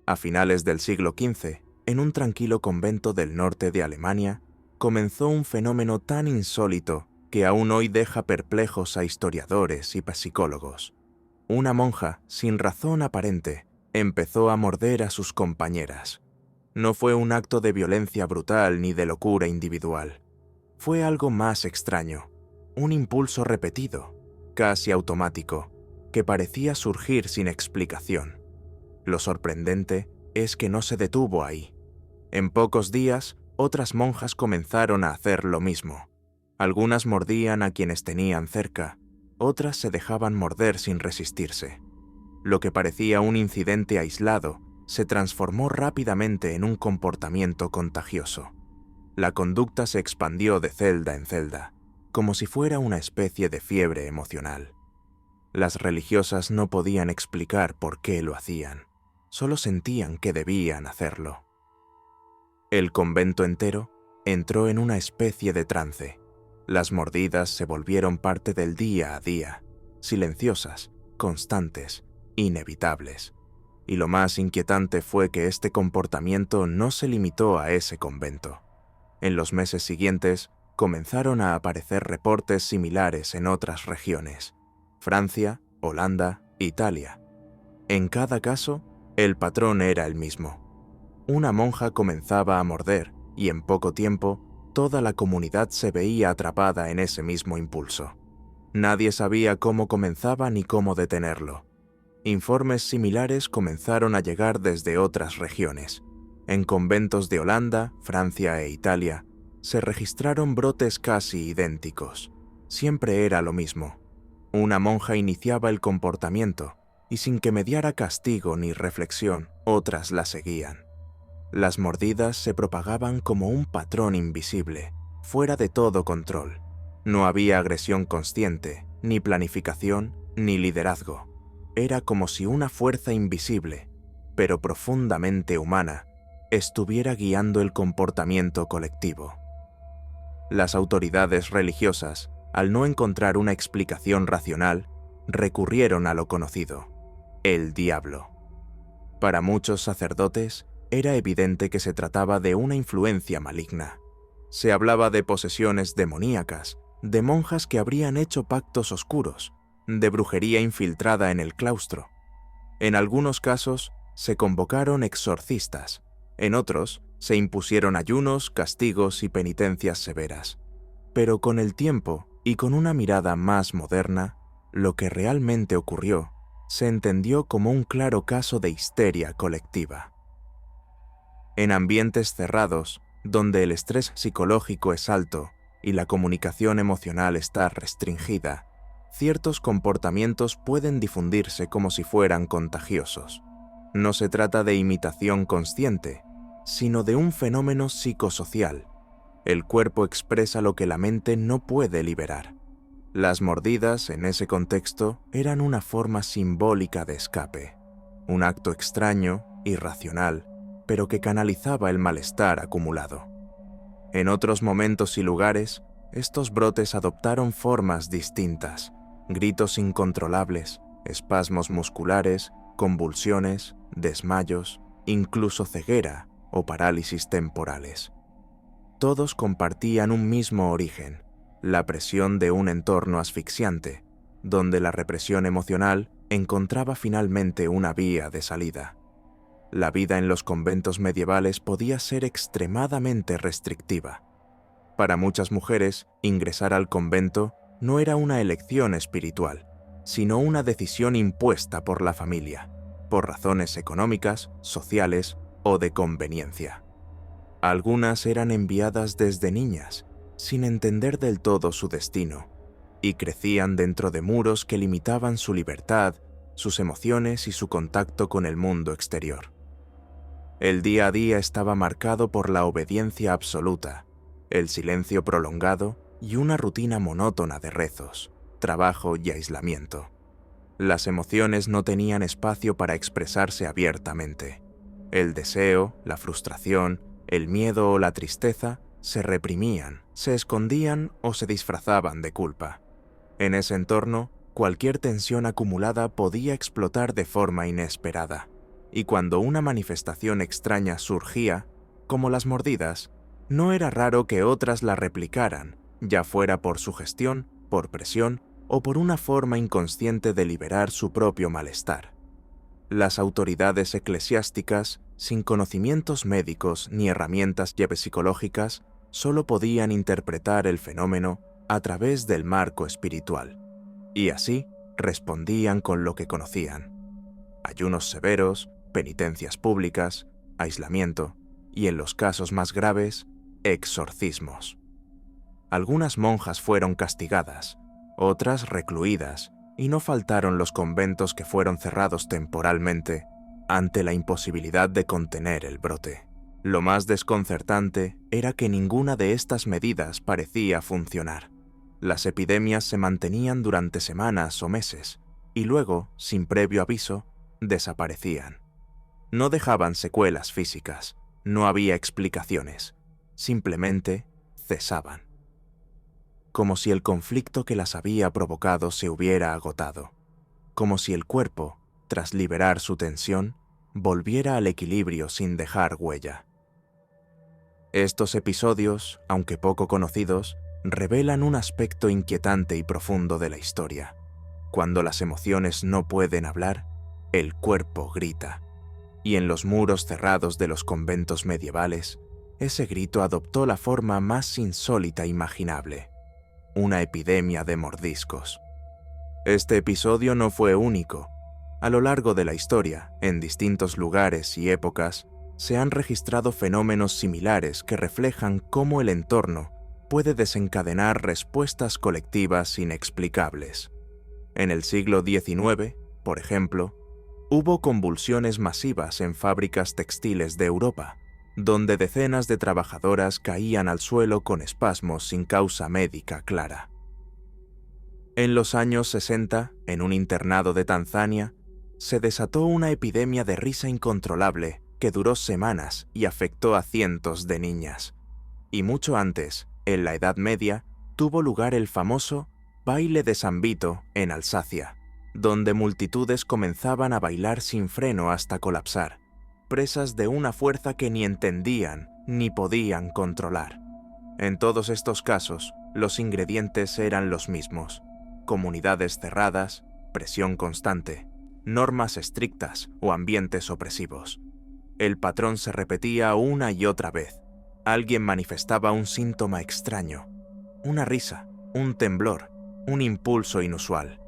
A finales del siglo XV, en un tranquilo convento del norte de Alemania, comenzó un fenómeno tan insólito que aún hoy deja perplejos a historiadores y psicólogos. Una monja, sin razón aparente, empezó a morder a sus compañeras. No fue un acto de violencia brutal ni de locura individual. Fue algo más extraño, un impulso repetido, casi automático, que parecía surgir sin explicación. Lo sorprendente es que no se detuvo ahí. En pocos días, otras monjas comenzaron a hacer lo mismo. Algunas mordían a quienes tenían cerca, otras se dejaban morder sin resistirse. Lo que parecía un incidente aislado se transformó rápidamente en un comportamiento contagioso. La conducta se expandió de celda en celda, como si fuera una especie de fiebre emocional. Las religiosas no podían explicar por qué lo hacían, solo sentían que debían hacerlo. El convento entero entró en una especie de trance. Las mordidas se volvieron parte del día a día. silenciosas, constantes, inevitables. Y lo más inquietante fue que este comportamiento no se limitó a ese convento. En los meses siguientes, comenzaron a aparecer reportes similares en otras regiones: Francia, Holanda, Italia. En cada caso, el patrón era el mismo. Una monja comenzaba a morder y en poco tiempo, toda la comunidad se veía atrapada en ese mismo impulso. Nadie sabía cómo comenzaba ni cómo detenerlo. Informes similares comenzaron a llegar desde otras regiones. En conventos de Holanda, Francia e Italia, se registraron brotes casi idénticos. Siempre era lo mismo. Una monja iniciaba el comportamiento y sin que mediara castigo ni reflexión, otras la seguían. Las mordidas se propagaban como un patrón invisible, fuera de todo control. No había agresión consciente, ni planificación, ni liderazgo. Era como si una fuerza invisible, pero profundamente humana, estuviera guiando el comportamiento colectivo. Las autoridades religiosas, al no encontrar una explicación racional, recurrieron a lo conocido: el diablo. Para muchos sacerdotes, era evidente que se trataba de una influencia maligna. Se hablaba de posesiones demoníacas, de monjas que habrían hecho pactos oscuros, de brujería infiltrada en el claustro. En algunos casos, se convocaron exorcistas. En otros, se impusieron ayunos, castigos y penitencias severas. Pero con el tiempo, y con una mirada más moderna, lo que realmente ocurrió se entendió como un claro caso de histeria colectiva. En ambientes cerrados, donde el estrés psicológico es alto y la comunicación emocional está restringida, ciertos comportamientos pueden difundirse como si fueran contagiosos. No se trata de imitación consciente, sino de un fenómeno psicosocial. El cuerpo expresa lo que la mente no puede liberar. Las mordidas, en ese contexto, eran una forma simbólica de escape, un acto extraño, irracional, pero que canalizaba el malestar acumulado. En otros momentos y lugares, estos brotes adoptaron formas distintas: gritos incontrolables, espasmos musculares, convulsiones, desmayos, incluso ceguera o parálisis temporales. Todos compartían un mismo origen: la presión de un entorno asfixiante, donde la represión emocional encontraba finalmente una vía de salida. La vida en los conventos medievales podía ser extremadamente restrictiva. Para muchas mujeres, ingresar al convento no era una elección espiritual, sino una decisión impuesta por la familia, por razones económicas, sociales o de conveniencia. Algunas eran enviadas desde niñas, sin entender del todo su destino, y crecían dentro de muros que limitaban su libertad, sus emociones y su contacto con el mundo exterior. El día a día estaba marcado por la obediencia absoluta, el silencio prolongado y una rutina monótona de rezos, trabajo y aislamiento. Las emociones no tenían espacio para expresarse abiertamente. El deseo, la frustración, el miedo o la tristeza se reprimían, se escondían o se disfrazaban de culpa. En ese entorno, cualquier tensión acumulada podía explotar de forma inesperada, y cuando una manifestación extraña surgía, como las mordidas, no era raro que otras la replicaran, ya fuera por sugestión, por presión o por una forma inconsciente de liberar su propio malestar. Las autoridades eclesiásticas, sin conocimientos médicos ni herramientas psicológicas, solo podían interpretar el fenómeno a través del marco espiritual, y así respondían con lo que conocían: ayunos severos, penitencias públicas, aislamiento y, en los casos más graves, exorcismos. Algunas monjas fueron castigadas, otras recluidas, y no faltaron los conventos que fueron cerrados temporalmente ante la imposibilidad de contener el brote. Lo más desconcertante era que ninguna de estas medidas parecía funcionar. Las epidemias se mantenían durante semanas o meses, y luego, sin previo aviso, desaparecían. No dejaban secuelas físicas, no había explicaciones, simplemente cesaban. como si el conflicto que las había provocado se hubiera agotado, como si el cuerpo, tras liberar su tensión, volviera al equilibrio sin dejar huella. Estos episodios, aunque poco conocidos, revelan un aspecto inquietante y profundo de la historia. Cuando las emociones no pueden hablar, el cuerpo grita. Y en los muros cerrados de los conventos medievales, ese grito adoptó la forma más insólita imaginable: una epidemia de mordiscos. Este episodio no fue único. A lo largo de la historia, en distintos lugares y épocas, se han registrado fenómenos similares que reflejan cómo el entorno puede desencadenar respuestas colectivas inexplicables. En el siglo XIX, por ejemplo, hubo convulsiones masivas en fábricas textiles de Europa, donde decenas de trabajadoras caían al suelo con espasmos sin causa médica clara. En los años 60, en un internado de Tanzania, se desató una epidemia de risa incontrolable que duró semanas y afectó a cientos de niñas. Y mucho antes, en la Edad Media, tuvo lugar el famoso baile de San Vito en Alsacia, donde multitudes comenzaban a bailar sin freno hasta colapsar, presas de una fuerza que ni entendían ni podían controlar. En todos estos casos, los ingredientes eran los mismos: comunidades cerradas, presión constante, normas estrictas o ambientes opresivos. El patrón se repetía una y otra vez. Alguien manifestaba un síntoma extraño, una risa, un temblor, un impulso inusual,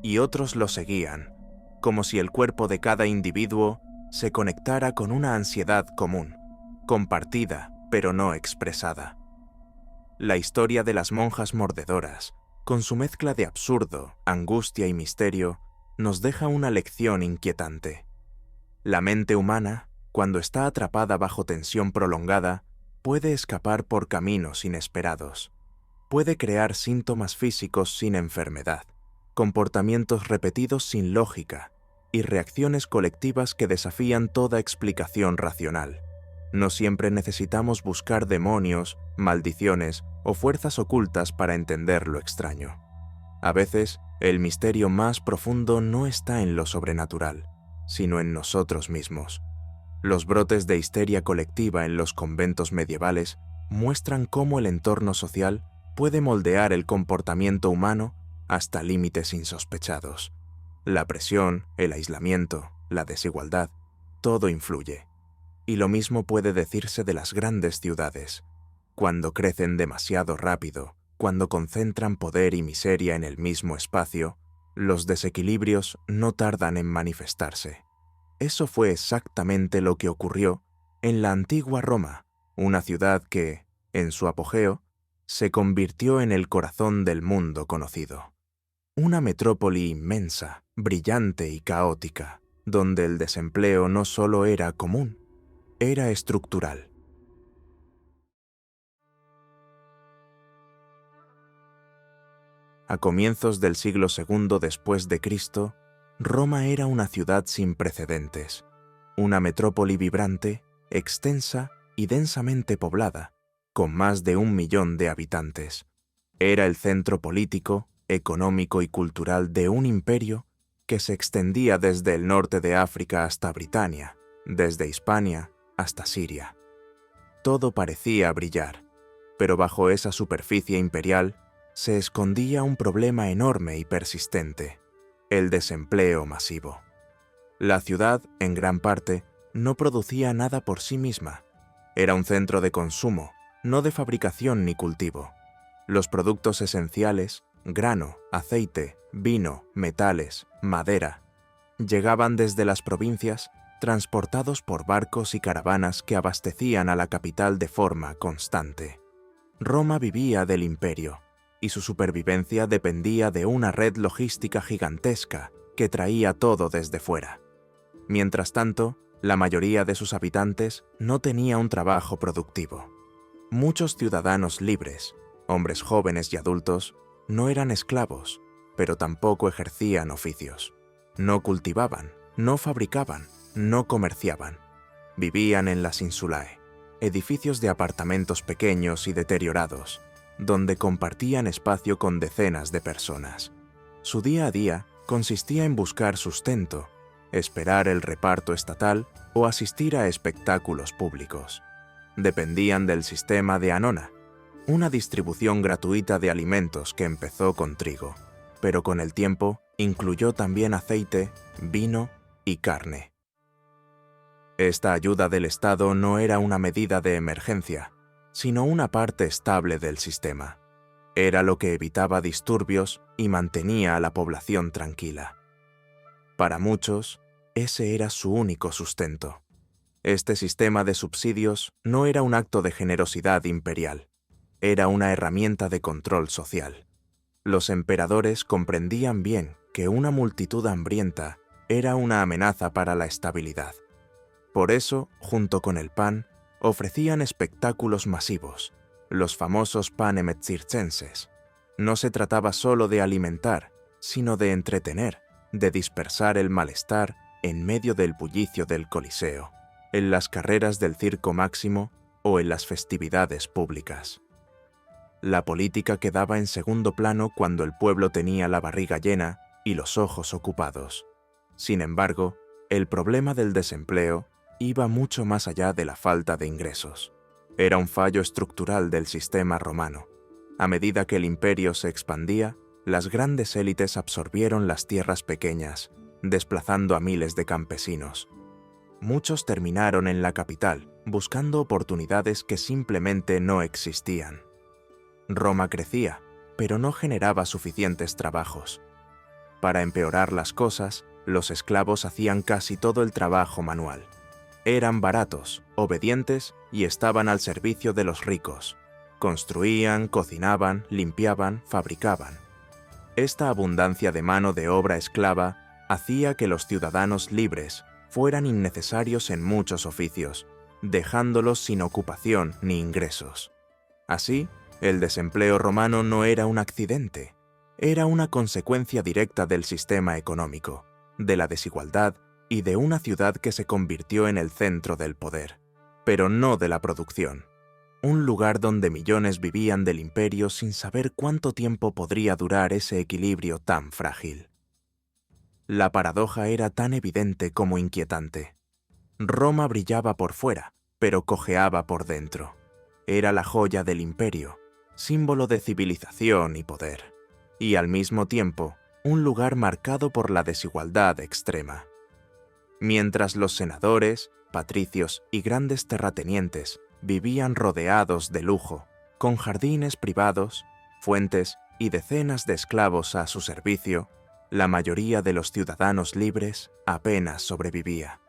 y otros lo seguían, como si el cuerpo de cada individuo se conectara con una ansiedad común, compartida pero no expresada. La historia de las monjas mordedoras, con su mezcla de absurdo, angustia y misterio, nos deja una lección inquietante. La mente humana, cuando está atrapada bajo tensión prolongada, puede escapar por caminos inesperados. Puede crear síntomas físicos sin enfermedad, comportamientos repetidos sin lógica y reacciones colectivas que desafían toda explicación racional. No siempre necesitamos buscar demonios, maldiciones o fuerzas ocultas para entender lo extraño. A veces, el misterio más profundo no está en lo sobrenatural, sino en nosotros mismos. Los brotes de histeria colectiva en los conventos medievales muestran cómo el entorno social puede moldear el comportamiento humano hasta límites insospechados. La presión, el aislamiento, la desigualdad, todo influye. Y lo mismo puede decirse de las grandes ciudades. Cuando crecen demasiado rápido, cuando concentran poder y miseria en el mismo espacio, los desequilibrios no tardan en manifestarse. Eso fue exactamente lo que ocurrió en la antigua Roma, una ciudad que, en su apogeo, se convirtió en el corazón del mundo conocido. Una metrópoli inmensa, brillante y caótica, donde el desempleo no solo era común, era estructural. A comienzos del siglo II después de Cristo, Roma era una ciudad sin precedentes, una metrópoli vibrante, extensa y densamente poblada, con más de 1 millón de habitantes. Era el centro político, económico y cultural de un imperio que se extendía desde el norte de África hasta Britania, desde Hispania hasta Siria. Todo parecía brillar, pero bajo esa superficie imperial se escondía un problema enorme y persistente: el desempleo masivo. La ciudad, en gran parte, no producía nada por sí misma. Era un centro de consumo, no de fabricación ni cultivo. Los productos esenciales, grano, aceite, vino, metales, madera, llegaban desde las provincias, transportados por barcos y caravanas que abastecían a la capital de forma constante. Roma vivía del imperio, y su supervivencia dependía de una red logística gigantesca que traía todo desde fuera. Mientras tanto, la mayoría de sus habitantes no tenía un trabajo productivo. Muchos ciudadanos libres, hombres jóvenes y adultos, no eran esclavos, pero tampoco ejercían oficios. No cultivaban, no fabricaban, no comerciaban. Vivían en las insulae, edificios de apartamentos pequeños y deteriorados, donde compartían espacio con decenas de personas. Su día a día consistía en buscar sustento, esperar el reparto estatal o asistir a espectáculos públicos. Dependían del sistema de Annona, una distribución gratuita de alimentos que empezó con trigo, pero con el tiempo incluyó también aceite, vino y carne. Esta ayuda del Estado no era una medida de emergencia, sino una parte estable del sistema. Era lo que evitaba disturbios y mantenía a la población tranquila. Para muchos, ese era su único sustento. Este sistema de subsidios no era un acto de generosidad imperial, era una herramienta de control social. Los emperadores comprendían bien que una multitud hambrienta era una amenaza para la estabilidad. Por eso, junto con el pan, ofrecían espectáculos masivos, los famosos panem circenses. No se trataba solo de alimentar, sino de entretener, de dispersar el malestar en medio del bullicio del Coliseo, en las carreras del Circo Máximo o en las festividades públicas. La política quedaba en segundo plano cuando el pueblo tenía la barriga llena y los ojos ocupados. Sin embargo, el problema del desempleo iba mucho más allá de la falta de ingresos. Era un fallo estructural del sistema romano. A medida que el imperio se expandía, las grandes élites absorbieron las tierras pequeñas, desplazando a miles de campesinos. Muchos terminaron en la capital, buscando oportunidades que simplemente no existían. Roma crecía, pero no generaba suficientes trabajos. Para empeorar las cosas, los esclavos hacían casi todo el trabajo manual. Eran baratos, obedientes y estaban al servicio de los ricos. Construían, cocinaban, limpiaban, fabricaban. Esta abundancia de mano de obra esclava hacía que los ciudadanos libres fueran innecesarios en muchos oficios, dejándolos sin ocupación ni ingresos. Así, el desempleo romano no era un accidente, era una consecuencia directa del sistema económico, de la desigualdad y de una ciudad que se convirtió en el centro del poder, pero no de la producción. Un lugar donde millones vivían del imperio sin saber cuánto tiempo podría durar ese equilibrio tan frágil. La paradoja era tan evidente como inquietante. Roma brillaba por fuera, pero cojeaba por dentro. Era la joya del imperio, símbolo de civilización y poder, y al mismo tiempo, un lugar marcado por la desigualdad extrema. Mientras los senadores, patricios y grandes terratenientes vivían rodeados de lujo, con jardines privados, fuentes y decenas de esclavos a su servicio, la mayoría de los ciudadanos libres apenas sobrevivía.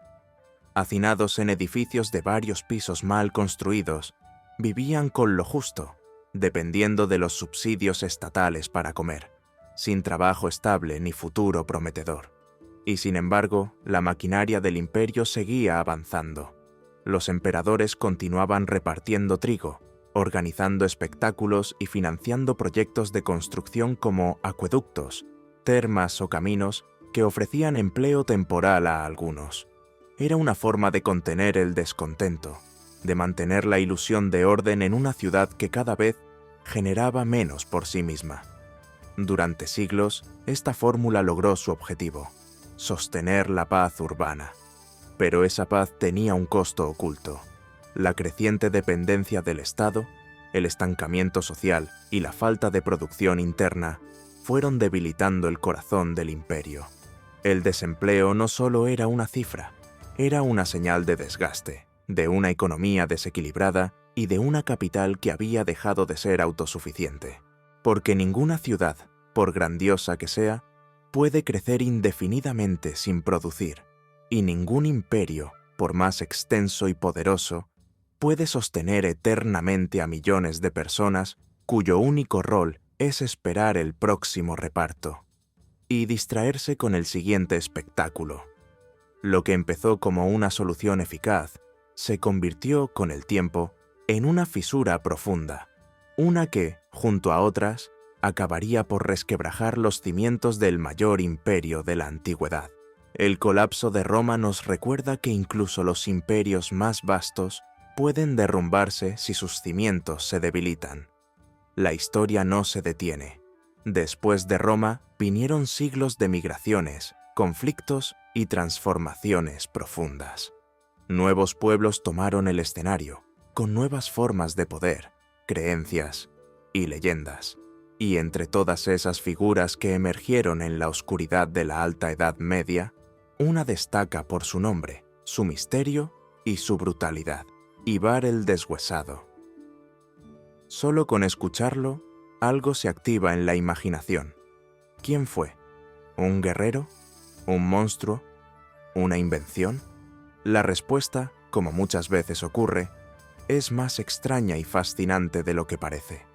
Hacinados en edificios de varios pisos mal construidos, vivían con lo justo, dependiendo de los subsidios estatales para comer, sin trabajo estable ni futuro prometedor. Y sin embargo, la maquinaria del imperio seguía avanzando. Los emperadores continuaban repartiendo trigo, organizando espectáculos y financiando proyectos de construcción como acueductos, termas o caminos que ofrecían empleo temporal a algunos. Era una forma de contener el descontento, de mantener la ilusión de orden en una ciudad que cada vez generaba menos por sí misma. Durante siglos, esta fórmula logró su objetivo: sostener la paz urbana. Pero esa paz tenía un costo oculto: la creciente dependencia del Estado, el estancamiento social y la falta de producción interna fueron debilitando el corazón del imperio. El desempleo no solo era una cifra, era una señal de desgaste, de una economía desequilibrada y de una capital que había dejado de ser autosuficiente. Porque ninguna ciudad, por grandiosa que sea, puede crecer indefinidamente sin producir, y ningún imperio, por más extenso y poderoso, puede sostener eternamente a millones de personas cuyo único rol es esperar el próximo reparto y distraerse con el siguiente espectáculo. Lo que empezó como una solución eficaz se convirtió, con el tiempo, en una fisura profunda, una que, junto a otras, acabaría por resquebrajar los cimientos del mayor imperio de la antigüedad. El colapso de Roma nos recuerda que incluso los imperios más vastos pueden derrumbarse si sus cimientos se debilitan. La historia no se detiene. Después de Roma vinieron siglos de migraciones, conflictos y transformaciones profundas. Nuevos pueblos tomaron el escenario, con nuevas formas de poder, creencias y leyendas. Y entre todas esas figuras que emergieron en la oscuridad de la Alta Edad Media, una destaca por su nombre, su misterio y su brutalidad: Ivar el Deshuesado. Solo con escucharlo, algo se activa en la imaginación. ¿Quién fue? ¿Un guerrero? ¿Un monstruo? ¿Una invención? La respuesta, como muchas veces ocurre, es más extraña y fascinante de lo que parece.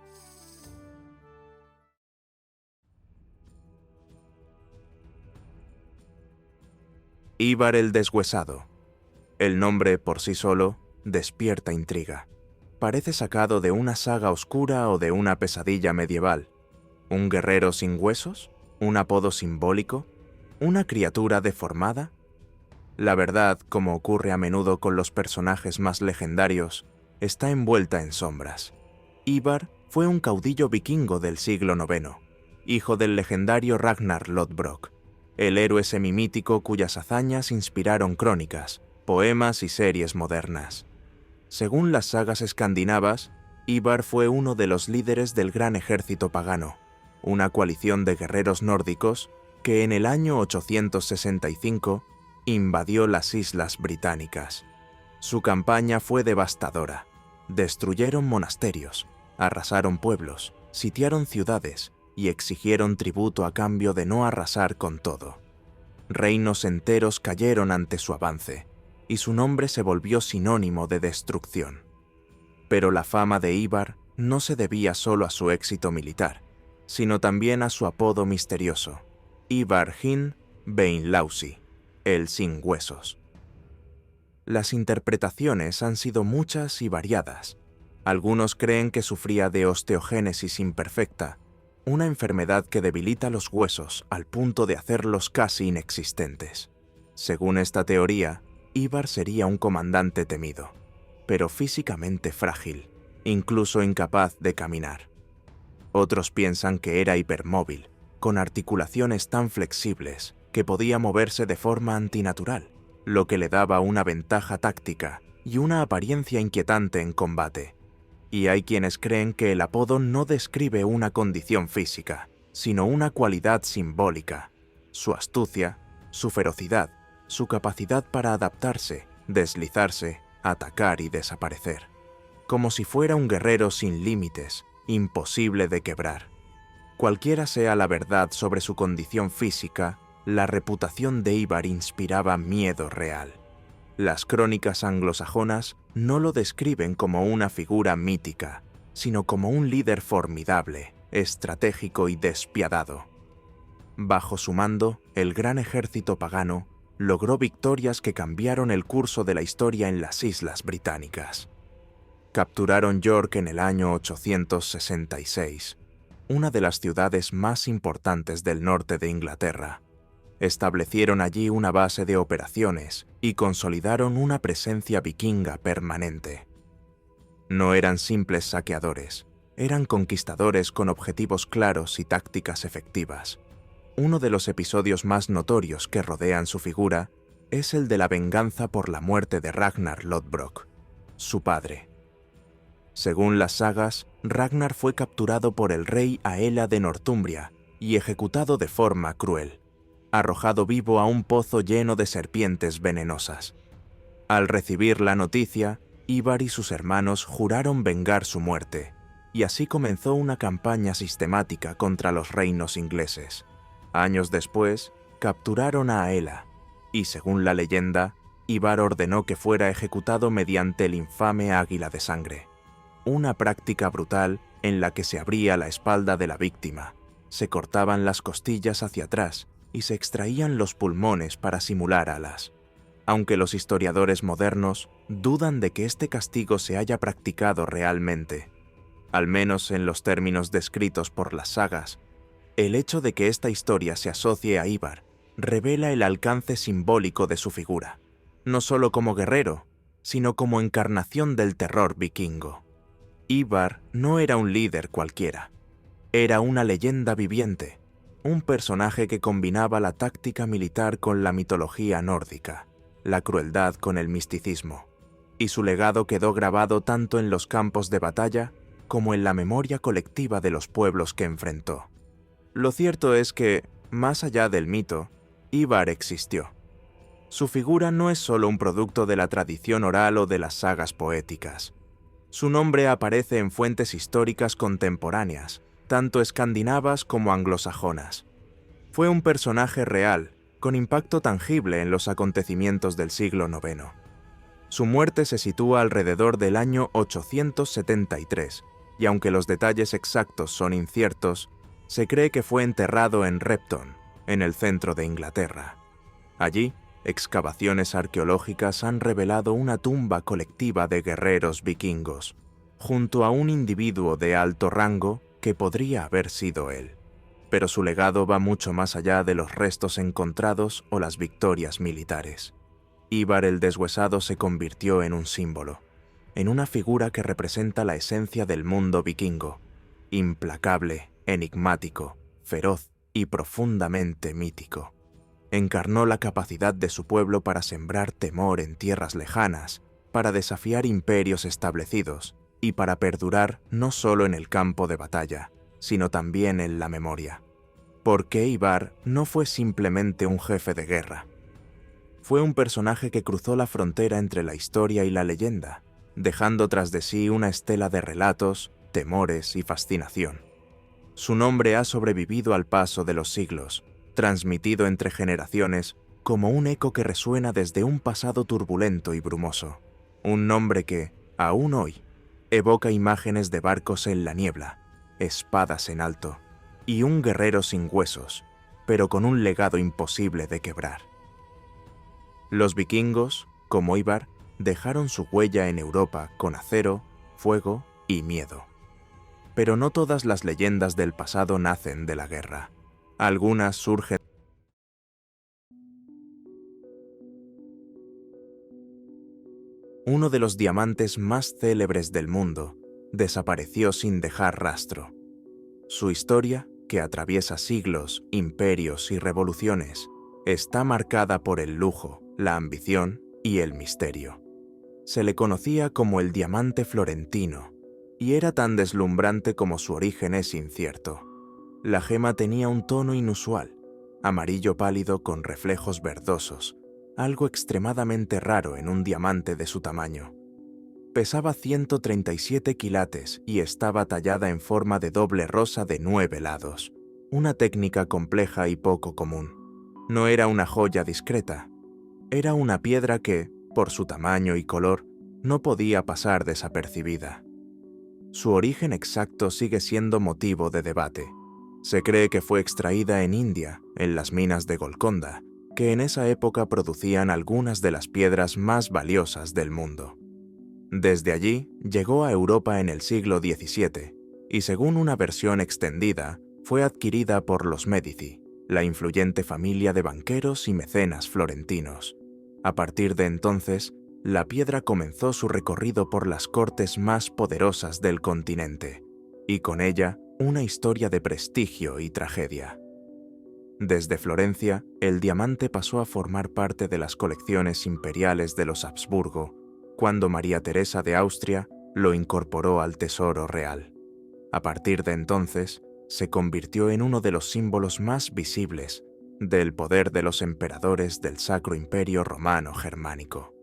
Ivar el Deshuesado. El nombre por sí solo despierta intriga. Parece sacado de una saga oscura o de una pesadilla medieval. ¿Un guerrero sin huesos? ¿Un apodo simbólico? ¿Una criatura deformada? La verdad, como ocurre a menudo con los personajes más legendarios, está envuelta en sombras. Ivar fue un caudillo vikingo del siglo IX, hijo del legendario Ragnar Lodbrok, el héroe semimítico cuyas hazañas inspiraron crónicas, poemas y series modernas. Según las sagas escandinavas, Ivar fue uno de los líderes del Gran Ejército Pagano, una coalición de guerreros nórdicos que en el año 865 invadió las Islas Británicas. Su campaña fue devastadora. Destruyeron monasterios, arrasaron pueblos, sitiaron ciudades y exigieron tributo a cambio de no arrasar con todo. Reinos enteros cayeron ante su avance, y su nombre se volvió sinónimo de destrucción. Pero la fama de Ivar no se debía solo a su éxito militar, sino también a su apodo misterioso: Ivar Hinn Beinlausi, el sin huesos. Las interpretaciones han sido muchas y variadas. Algunos creen que sufría de osteogénesis imperfecta, una enfermedad que debilita los huesos al punto de hacerlos casi inexistentes. Según esta teoría, Ivar sería un comandante temido, pero físicamente frágil, incluso incapaz de caminar. Otros piensan que era hipermóvil, con articulaciones tan flexibles que podía moverse de forma antinatural, lo que le daba una ventaja táctica y una apariencia inquietante en combate. Y hay quienes creen que el apodo no describe una condición física, sino una cualidad simbólica: su astucia, su ferocidad, su capacidad para adaptarse, deslizarse, atacar y desaparecer. Como si fuera un guerrero sin límites, imposible de quebrar. Cualquiera sea la verdad sobre su condición física, la reputación de Ivar inspiraba miedo real. Las crónicas anglosajonas no lo describen como una figura mítica, sino como un líder formidable, estratégico y despiadado. Bajo su mando, el gran ejército pagano logró victorias que cambiaron el curso de la historia en las Islas Británicas. Capturaron York en el año 866, una de las ciudades más importantes del norte de Inglaterra. Establecieron allí una base de operaciones y consolidaron una presencia vikinga permanente. No eran simples saqueadores, eran conquistadores con objetivos claros y tácticas efectivas. Uno de los episodios más notorios que rodean su figura es el de la venganza por la muerte de Ragnar Lodbrok, su padre. Según las sagas, Ragnar fue capturado por el rey Aela de Northumbria y ejecutado de forma cruel, arrojado vivo a un pozo lleno de serpientes venenosas. Al recibir la noticia, Ivar y sus hermanos juraron vengar su muerte, y así comenzó una campaña sistemática contra los reinos ingleses. Años después, capturaron a Aela, y según la leyenda, Ivar ordenó que fuera ejecutado mediante el infame águila de sangre, una práctica brutal en la que se abría la espalda de la víctima, se cortaban las costillas hacia atrás y se extraían los pulmones para simular alas. Aunque los historiadores modernos dudan de que este castigo se haya practicado realmente, al menos en los términos descritos por las sagas, el hecho de que esta historia se asocie a Ivar revela el alcance simbólico de su figura, no solo como guerrero, sino como encarnación del terror vikingo. Ivar no era un líder cualquiera. Era una leyenda viviente, un personaje que combinaba la táctica militar con la mitología nórdica, la crueldad con el misticismo, y su legado quedó grabado tanto en los campos de batalla como en la memoria colectiva de los pueblos que enfrentó. Lo cierto es que, más allá del mito, Ivar existió. Su figura no es solo un producto de la tradición oral o de las sagas poéticas. Su nombre aparece en fuentes históricas contemporáneas, tanto escandinavas como anglosajonas. Fue un personaje real, con impacto tangible en los acontecimientos del siglo IX. Su muerte se sitúa alrededor del año 873, y aunque los detalles exactos son inciertos, se cree que fue enterrado en Repton, en el centro de Inglaterra. Allí, excavaciones arqueológicas han revelado una tumba colectiva de guerreros vikingos, junto a un individuo de alto rango que podría haber sido él. Pero su legado va mucho más allá de los restos encontrados o las victorias militares. Ivar el Deshuesado se convirtió en un símbolo, en una figura que representa la esencia del mundo vikingo, implacable, enigmático, feroz y profundamente mítico. Encarnó la capacidad de su pueblo para sembrar temor en tierras lejanas, para desafiar imperios establecidos y para perdurar no solo en el campo de batalla, sino también en la memoria. Porque Ivar no fue simplemente un jefe de guerra. Fue un personaje que cruzó la frontera entre la historia y la leyenda, dejando tras de sí una estela de relatos, temores y fascinación. Su nombre ha sobrevivido al paso de los siglos, transmitido entre generaciones como un eco que resuena desde un pasado turbulento y brumoso. Un nombre que, aún hoy, evoca imágenes de barcos en la niebla, espadas en alto, y un guerrero sin huesos, pero con un legado imposible de quebrar. Los vikingos, como Ivar, dejaron su huella en Europa con acero, fuego y miedo. Pero no todas las leyendas del pasado nacen de la guerra. Algunas surgen. Uno de los diamantes más célebres del mundo desapareció sin dejar rastro. Su historia, que atraviesa siglos, imperios y revoluciones, está marcada por el lujo, la ambición y el misterio. Se le conocía como el diamante florentino, y era tan deslumbrante como su origen es incierto. La gema tenía un tono inusual, amarillo pálido con reflejos verdosos, algo extremadamente raro en un diamante de su tamaño. Pesaba 137 quilates y estaba tallada en forma de doble rosa de 9 lados, una técnica compleja y poco común. No era una joya discreta, era una piedra que, por su tamaño y color, no podía pasar desapercibida. Su origen exacto sigue siendo motivo de debate. Se cree que fue extraída en India, en las minas de Golconda, que en esa época producían algunas de las piedras más valiosas del mundo. Desde allí llegó a Europa en el siglo XVII y, según una versión extendida, fue adquirida por los Médici, la influyente familia de banqueros y mecenas florentinos. A partir de entonces, la piedra comenzó su recorrido por las cortes más poderosas del continente, y con ella una historia de prestigio y tragedia. Desde Florencia, el diamante pasó a formar parte de las colecciones imperiales de los Habsburgo, cuando María Teresa de Austria lo incorporó al tesoro real. A partir de entonces, se convirtió en uno de los símbolos más visibles del poder de los emperadores del Sacro Imperio Romano Germánico.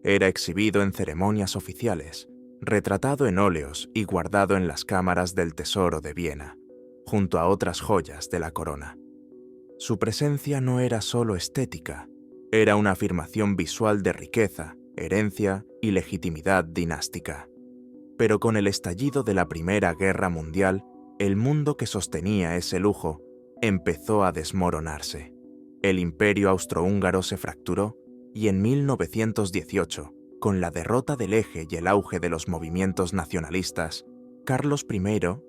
Era exhibido en ceremonias oficiales, retratado en óleos y guardado en las cámaras del Tesoro de Viena, junto a otras joyas de la corona. Su presencia no era solo estética, era una afirmación visual de riqueza, herencia y legitimidad dinástica. Pero con el estallido de la Primera Guerra Mundial, el mundo que sostenía ese lujo empezó a desmoronarse. El imperio austrohúngaro se fracturó y en 1918, con la derrota del Eje y el auge de los movimientos nacionalistas, Carlos I,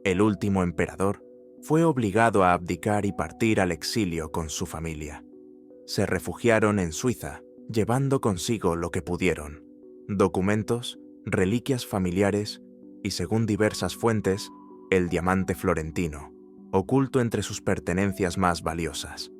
el último emperador, fue obligado a abdicar y partir al exilio con su familia. Se refugiaron en Suiza, llevando consigo lo que pudieron: documentos, reliquias familiares y según diversas fuentes, el diamante florentino, oculto entre sus pertenencias más valiosas.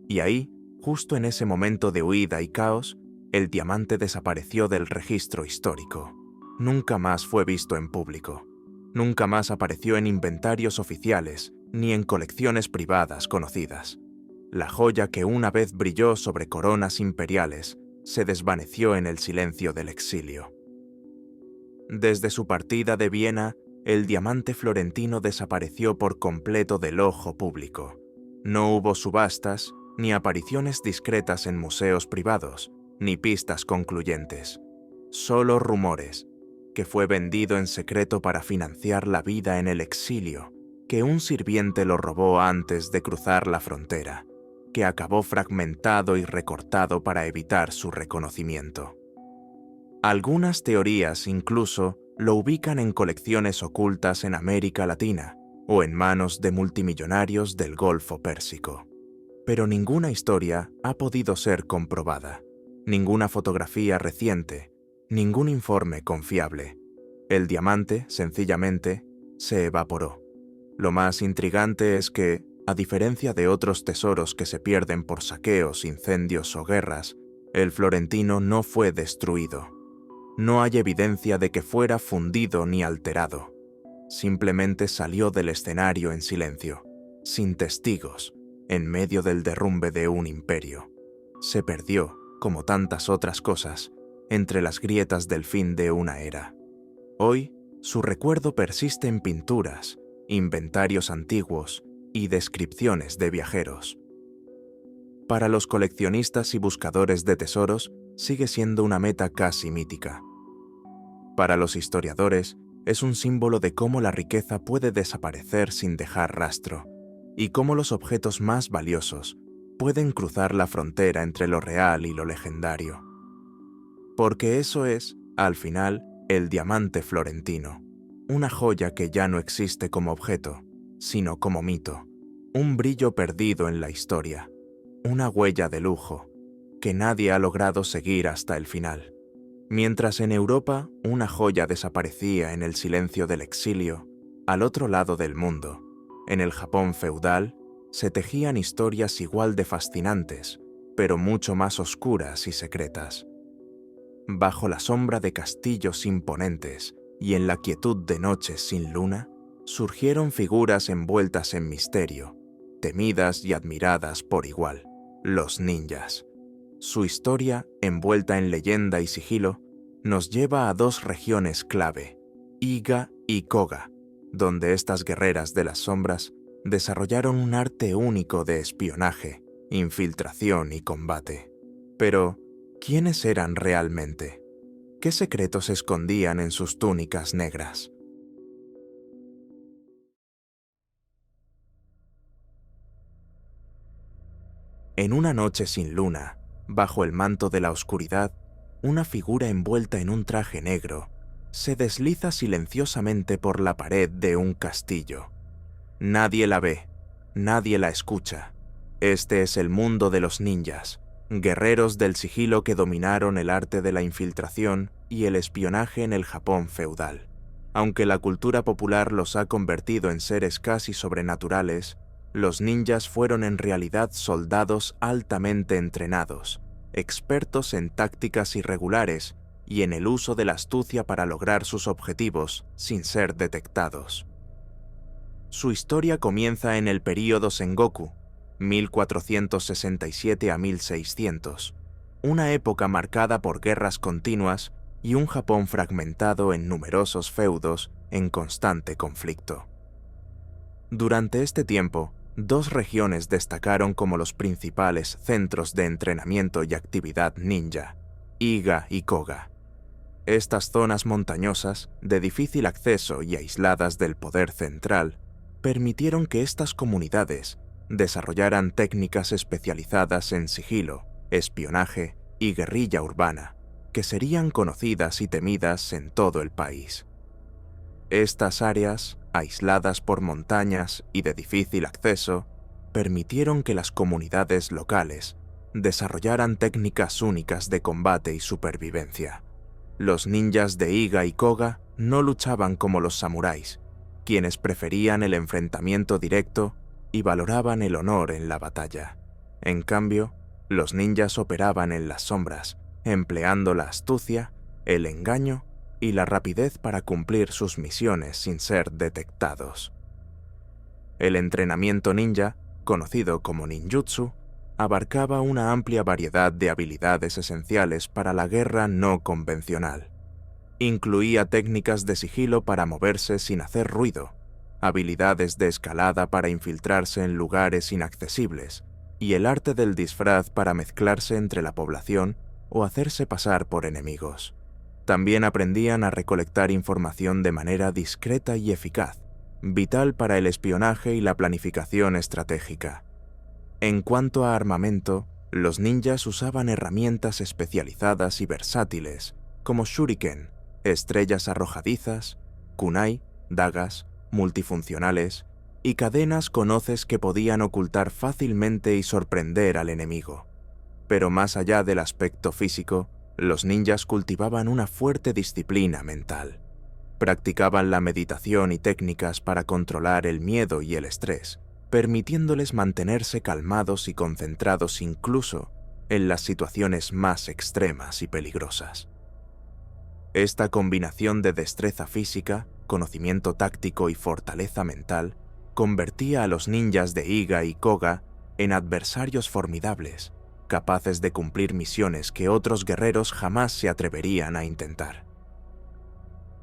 Y ahí, justo en ese momento de huida y caos, el diamante desapareció del registro histórico. Nunca más fue visto en público. Nunca más apareció en inventarios oficiales ni en colecciones privadas conocidas. La joya que una vez brilló sobre coronas imperiales se desvaneció en el silencio del exilio. Desde su partida de Viena, el diamante florentino desapareció por completo del ojo público. No hubo subastas, ni apariciones discretas en museos privados, ni pistas concluyentes. Solo rumores, que fue vendido en secreto para financiar la vida en el exilio, que un sirviente lo robó antes de cruzar la frontera, que acabó fragmentado y recortado para evitar su reconocimiento. Algunas teorías incluso lo ubican en colecciones ocultas en América Latina o en manos de multimillonarios del Golfo Pérsico. Pero ninguna historia ha podido ser comprobada, ninguna fotografía reciente, ningún informe confiable. El diamante, sencillamente, se evaporó. Lo más intrigante es que, a diferencia de otros tesoros que se pierden por saqueos, incendios o guerras, el florentino no fue destruido. No hay evidencia de que fuera fundido ni alterado. Simplemente salió del escenario en silencio, sin testigos, en medio del derrumbe de un imperio. Se perdió, como tantas otras cosas, entre las grietas del fin de una era. Hoy, su recuerdo persiste en pinturas, inventarios antiguos y descripciones de viajeros. Para los coleccionistas y buscadores de tesoros, sigue siendo una meta casi mítica. Para los historiadores, es un símbolo de cómo la riqueza puede desaparecer sin dejar rastro, y cómo los objetos más valiosos pueden cruzar la frontera entre lo real y lo legendario. Porque eso es, al final, el diamante florentino, una joya que ya no existe como objeto, sino como mito, un brillo perdido en la historia, una huella de lujo, que nadie ha logrado seguir hasta el final. Mientras en Europa una joya desaparecía en el silencio del exilio, al otro lado del mundo, en el Japón feudal, se tejían historias igual de fascinantes, pero mucho más oscuras y secretas. Bajo la sombra de castillos imponentes y en la quietud de noches sin luna, surgieron figuras envueltas en misterio, temidas y admiradas por igual, los ninjas. Su historia, envuelta en leyenda y sigilo, nos lleva a dos regiones clave, Iga y Koga, donde estas guerreras de las sombras desarrollaron un arte único de espionaje, infiltración y combate. Pero, ¿quiénes eran realmente? ¿Qué secretos escondían en sus túnicas negras? En una noche sin luna, bajo el manto de la oscuridad, una figura envuelta en un traje negro se desliza silenciosamente por la pared de un castillo. Nadie la ve, nadie la escucha. Este es el mundo de los ninjas, guerreros del sigilo que dominaron el arte de la infiltración y el espionaje en el Japón feudal. Aunque la cultura popular los ha convertido en seres casi sobrenaturales, los ninjas fueron en realidad soldados altamente entrenados, expertos en tácticas irregulares y en el uso de la astucia para lograr sus objetivos sin ser detectados. Su historia comienza en el período Sengoku, 1467 a 1600, una época marcada por guerras continuas y un Japón fragmentado en numerosos feudos en constante conflicto. Durante este tiempo, dos regiones destacaron como los principales centros de entrenamiento y actividad ninja, Iga y Koga. Estas zonas montañosas, de difícil acceso y aisladas del poder central, permitieron que estas comunidades desarrollaran técnicas especializadas en sigilo, espionaje y guerrilla urbana, que serían conocidas y temidas en todo el país. Estas áreas, aisladas por montañas y de difícil acceso, permitieron que las comunidades locales desarrollaran técnicas únicas de combate y supervivencia. Los ninjas de Iga y Koga no luchaban como los samuráis, quienes preferían el enfrentamiento directo y valoraban el honor en la batalla. En cambio, los ninjas operaban en las sombras, empleando la astucia, el engaño y la rapidez para cumplir sus misiones sin ser detectados. El entrenamiento ninja, conocido como ninjutsu, abarcaba una amplia variedad de habilidades esenciales para la guerra no convencional. Incluía técnicas de sigilo para moverse sin hacer ruido, habilidades de escalada para infiltrarse en lugares inaccesibles, y el arte del disfraz para mezclarse entre la población o hacerse pasar por enemigos. También aprendían a recolectar información de manera discreta y eficaz, vital para el espionaje y la planificación estratégica. En cuanto a armamento, los ninjas usaban herramientas especializadas y versátiles, como shuriken, estrellas arrojadizas, kunai, dagas, multifuncionales y cadenas con hoces que podían ocultar fácilmente y sorprender al enemigo. Pero más allá del aspecto físico, los ninjas cultivaban una fuerte disciplina mental. Practicaban la meditación y técnicas para controlar el miedo y el estrés, permitiéndoles mantenerse calmados y concentrados incluso en las situaciones más extremas y peligrosas. Esta combinación de destreza física, conocimiento táctico y fortaleza mental convertía a los ninjas de Iga y Koga en adversarios formidables, capaces de cumplir misiones que otros guerreros jamás se atreverían a intentar.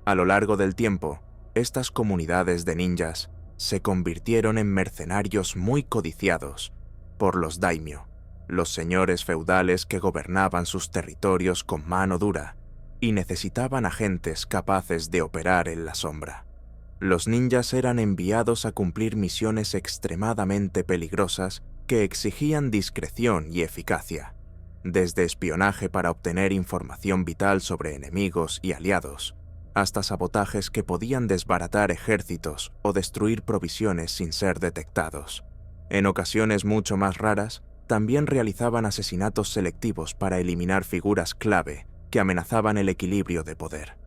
A lo largo del tiempo, estas comunidades de ninjas se convirtieron en mercenarios muy codiciados por los daimyo, los señores feudales que gobernaban sus territorios con mano dura y necesitaban agentes capaces de operar en la sombra. Los ninjas eran enviados a cumplir misiones extremadamente peligrosas que exigían discreción y eficacia, desde espionaje para obtener información vital sobre enemigos y aliados, hasta sabotajes que podían desbaratar ejércitos o destruir provisiones sin ser detectados. En ocasiones mucho más raras, también realizaban asesinatos selectivos para eliminar figuras clave que amenazaban el equilibrio de poder.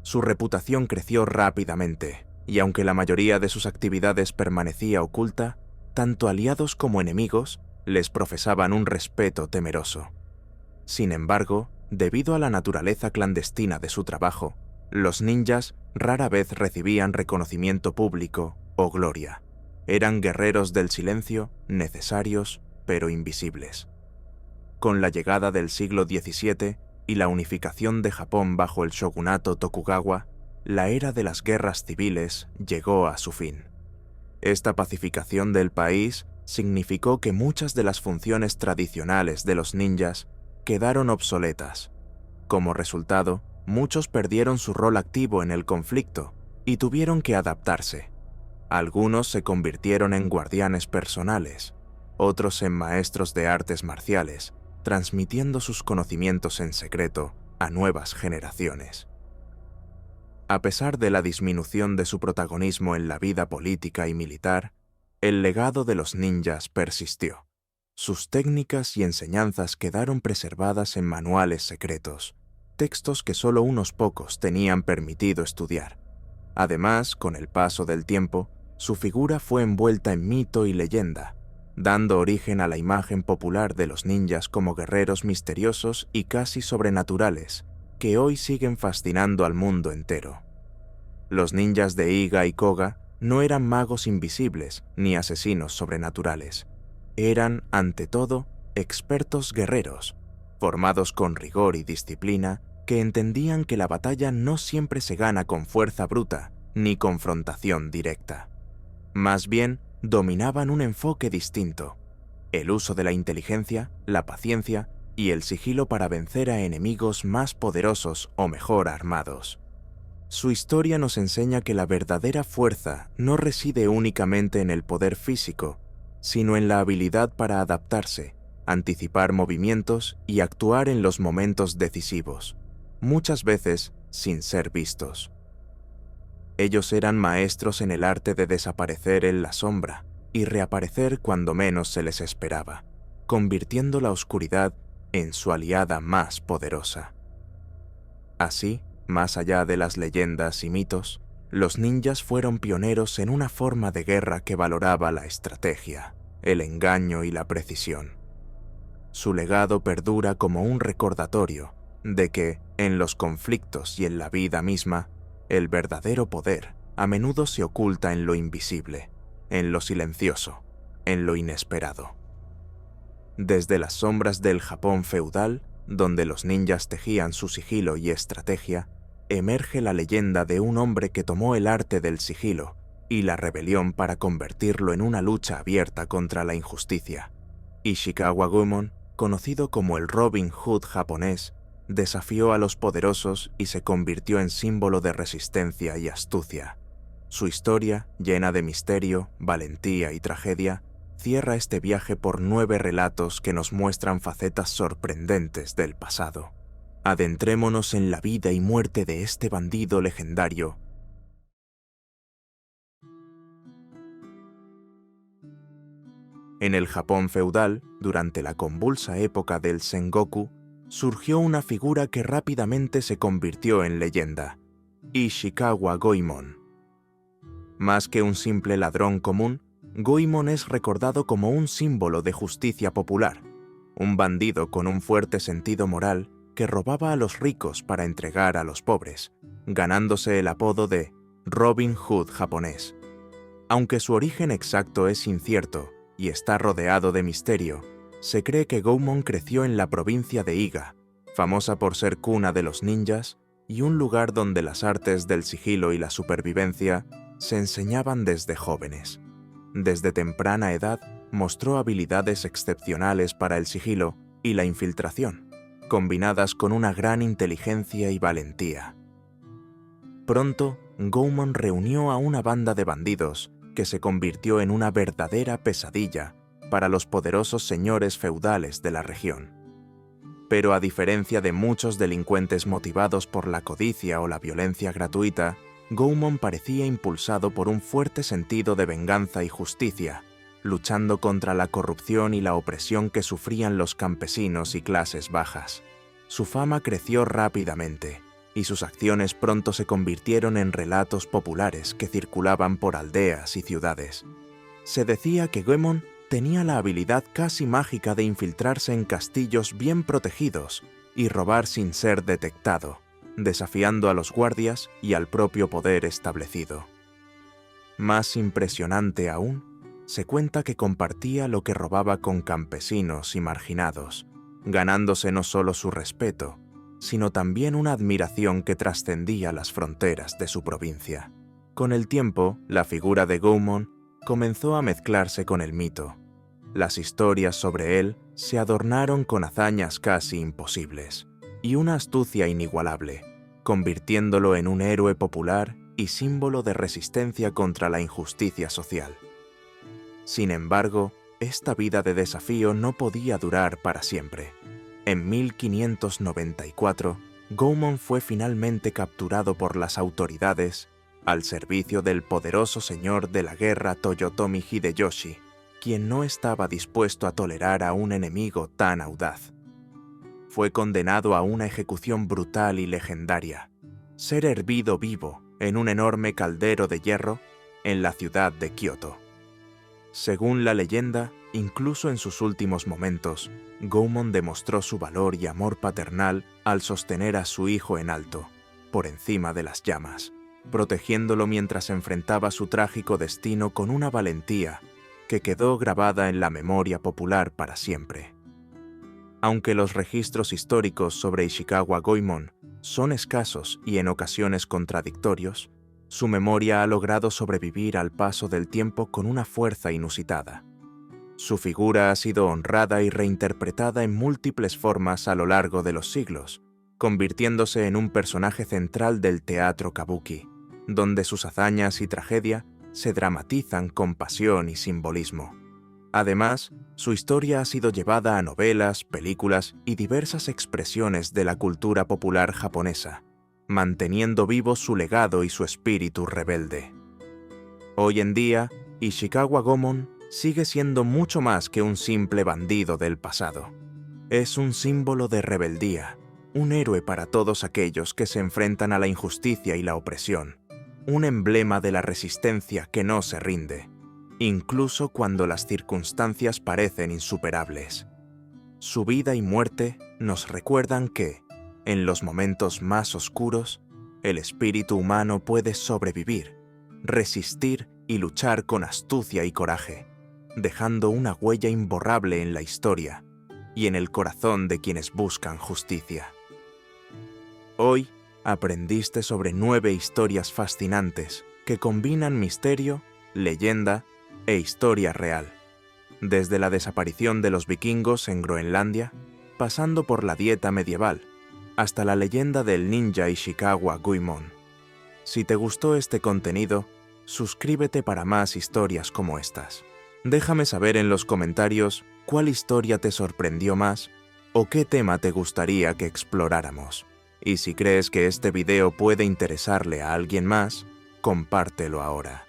Su reputación creció rápidamente, y aunque la mayoría de sus actividades permanecía oculta, tanto aliados como enemigos les profesaban un respeto temeroso. Sin embargo, debido a la naturaleza clandestina de su trabajo, los ninjas rara vez recibían reconocimiento público o gloria. Eran guerreros del silencio, necesarios, pero invisibles. Con la llegada del siglo XVII y la unificación de Japón bajo el shogunato Tokugawa, la era de las guerras civiles llegó a su fin. Esta pacificación del país significó que muchas de las funciones tradicionales de los ninjas quedaron obsoletas. Como resultado, muchos perdieron su rol activo en el conflicto y tuvieron que adaptarse. Algunos se convirtieron en guardianes personales, otros en maestros de artes marciales, transmitiendo sus conocimientos en secreto a nuevas generaciones. A pesar de la disminución de su protagonismo en la vida política y militar, el legado de los ninjas persistió. Sus técnicas y enseñanzas quedaron preservadas en manuales secretos, textos que solo unos pocos tenían permitido estudiar. Además, con el paso del tiempo, su figura fue envuelta en mito y leyenda, dando origen a la imagen popular de los ninjas como guerreros misteriosos y casi sobrenaturales, que hoy siguen fascinando al mundo entero. Los ninjas de Iga y Koga no eran magos invisibles ni asesinos sobrenaturales. Eran, ante todo, expertos guerreros, formados con rigor y disciplina, que entendían que la batalla no siempre se gana con fuerza bruta ni confrontación directa. Más bien, dominaban un enfoque distinto: el uso de la inteligencia, la paciencia y el sigilo para vencer a enemigos más poderosos o mejor armados. Su historia nos enseña que la verdadera fuerza no reside únicamente en el poder físico, sino en la habilidad para adaptarse, anticipar movimientos y actuar en los momentos decisivos, muchas veces sin ser vistos. Ellos eran maestros en el arte de desaparecer en la sombra y reaparecer cuando menos se les esperaba, convirtiendo la oscuridad en su aliada más poderosa. Así, más allá de las leyendas y mitos, los ninjas fueron pioneros en una forma de guerra que valoraba la estrategia, el engaño y la precisión. Su legado perdura como un recordatorio de que, en los conflictos y en la vida misma, el verdadero poder a menudo se oculta en lo invisible, en lo silencioso, en lo inesperado. Desde las sombras del Japón feudal, donde los ninjas tejían su sigilo y estrategia, emerge la leyenda de un hombre que tomó el arte del sigilo y la rebelión para convertirlo en una lucha abierta contra la injusticia. Ishikawa Goemon, conocido como el Robin Hood japonés, desafió a los poderosos y se convirtió en símbolo de resistencia y astucia. Su historia, llena de misterio, valentía y tragedia, cierra este viaje por 9 relatos que nos muestran facetas sorprendentes del pasado. Adentrémonos en la vida y muerte de este bandido legendario. En el Japón feudal, durante la convulsa época del Sengoku, surgió una figura que rápidamente se convirtió en leyenda: Ishikawa Goemon. Más que un simple ladrón común, Goemon es recordado como un símbolo de justicia popular, un bandido con un fuerte sentido moral que robaba a los ricos para entregar a los pobres, ganándose el apodo de Robin Hood japonés. Aunque su origen exacto es incierto y está rodeado de misterio, se cree que Goemon creció en la provincia de Iga, famosa por ser cuna de los ninjas y un lugar donde las artes del sigilo y la supervivencia se enseñaban desde jóvenes. Desde temprana edad mostró habilidades excepcionales para el sigilo y la infiltración, combinadas con una gran inteligencia y valentía. Pronto, Goemon reunió a una banda de bandidos que se convirtió en una verdadera pesadilla para los poderosos señores feudales de la región. Pero a diferencia de muchos delincuentes motivados por la codicia o la violencia gratuita, Goemon parecía impulsado por un fuerte sentido de venganza y justicia, luchando contra la corrupción y la opresión que sufrían los campesinos y clases bajas. Su fama creció rápidamente, y sus acciones pronto se convirtieron en relatos populares que circulaban por aldeas y ciudades. Se decía que Goemon tenía la habilidad casi mágica de infiltrarse en castillos bien protegidos y robar sin ser detectado, desafiando a los guardias y al propio poder establecido. Más impresionante aún, se cuenta que compartía lo que robaba con campesinos y marginados, ganándose no solo su respeto, sino también una admiración que trascendía las fronteras de su provincia. Con el tiempo, la figura de Goemon comenzó a mezclarse con el mito. Las historias sobre él se adornaron con hazañas casi imposibles y una astucia inigualable, convirtiéndolo en un héroe popular y símbolo de resistencia contra la injusticia social. Sin embargo, esta vida de desafío no podía durar para siempre. En 1594, Goemon fue finalmente capturado por las autoridades al servicio del poderoso señor de la guerra Toyotomi Hideyoshi, quien no estaba dispuesto a tolerar a un enemigo tan audaz. Fue condenado a una ejecución brutal y legendaria, ser hervido vivo en un enorme caldero de hierro en la ciudad de Kioto. Según la leyenda, incluso en sus últimos momentos, Goemon demostró su valor y amor paternal al sostener a su hijo en alto, por encima de las llamas, protegiéndolo mientras enfrentaba su trágico destino con una valentía que quedó grabada en la memoria popular para siempre. Aunque los registros históricos sobre Ishikawa Goemon son escasos y en ocasiones contradictorios, su memoria ha logrado sobrevivir al paso del tiempo con una fuerza inusitada. Su figura ha sido honrada y reinterpretada en múltiples formas a lo largo de los siglos, convirtiéndose en un personaje central del teatro kabuki, donde sus hazañas y tragedia se dramatizan con pasión y simbolismo. Además, su historia ha sido llevada a novelas, películas y diversas expresiones de la cultura popular japonesa, manteniendo vivo su legado y su espíritu rebelde. Hoy en día, Ishikawa Goemon sigue siendo mucho más que un simple bandido del pasado. Es un símbolo de rebeldía, un héroe para todos aquellos que se enfrentan a la injusticia y la opresión, un emblema de la resistencia que no se rinde, incluso cuando las circunstancias parecen insuperables. Su vida y muerte nos recuerdan que, en los momentos más oscuros, el espíritu humano puede sobrevivir, resistir y luchar con astucia y coraje, dejando una huella imborrable en la historia y en el corazón de quienes buscan justicia. Hoy aprendiste sobre 9 historias fascinantes que combinan misterio, leyenda e historia real. Desde la desaparición de los vikingos en Groenlandia, pasando por la dieta medieval, hasta la leyenda del ninja Ishikawa Goemon. Si te gustó este contenido, suscríbete para más historias como estas. Déjame saber en los comentarios cuál historia te sorprendió más o qué tema te gustaría que exploráramos. Y si crees que este video puede interesarle a alguien más, compártelo ahora.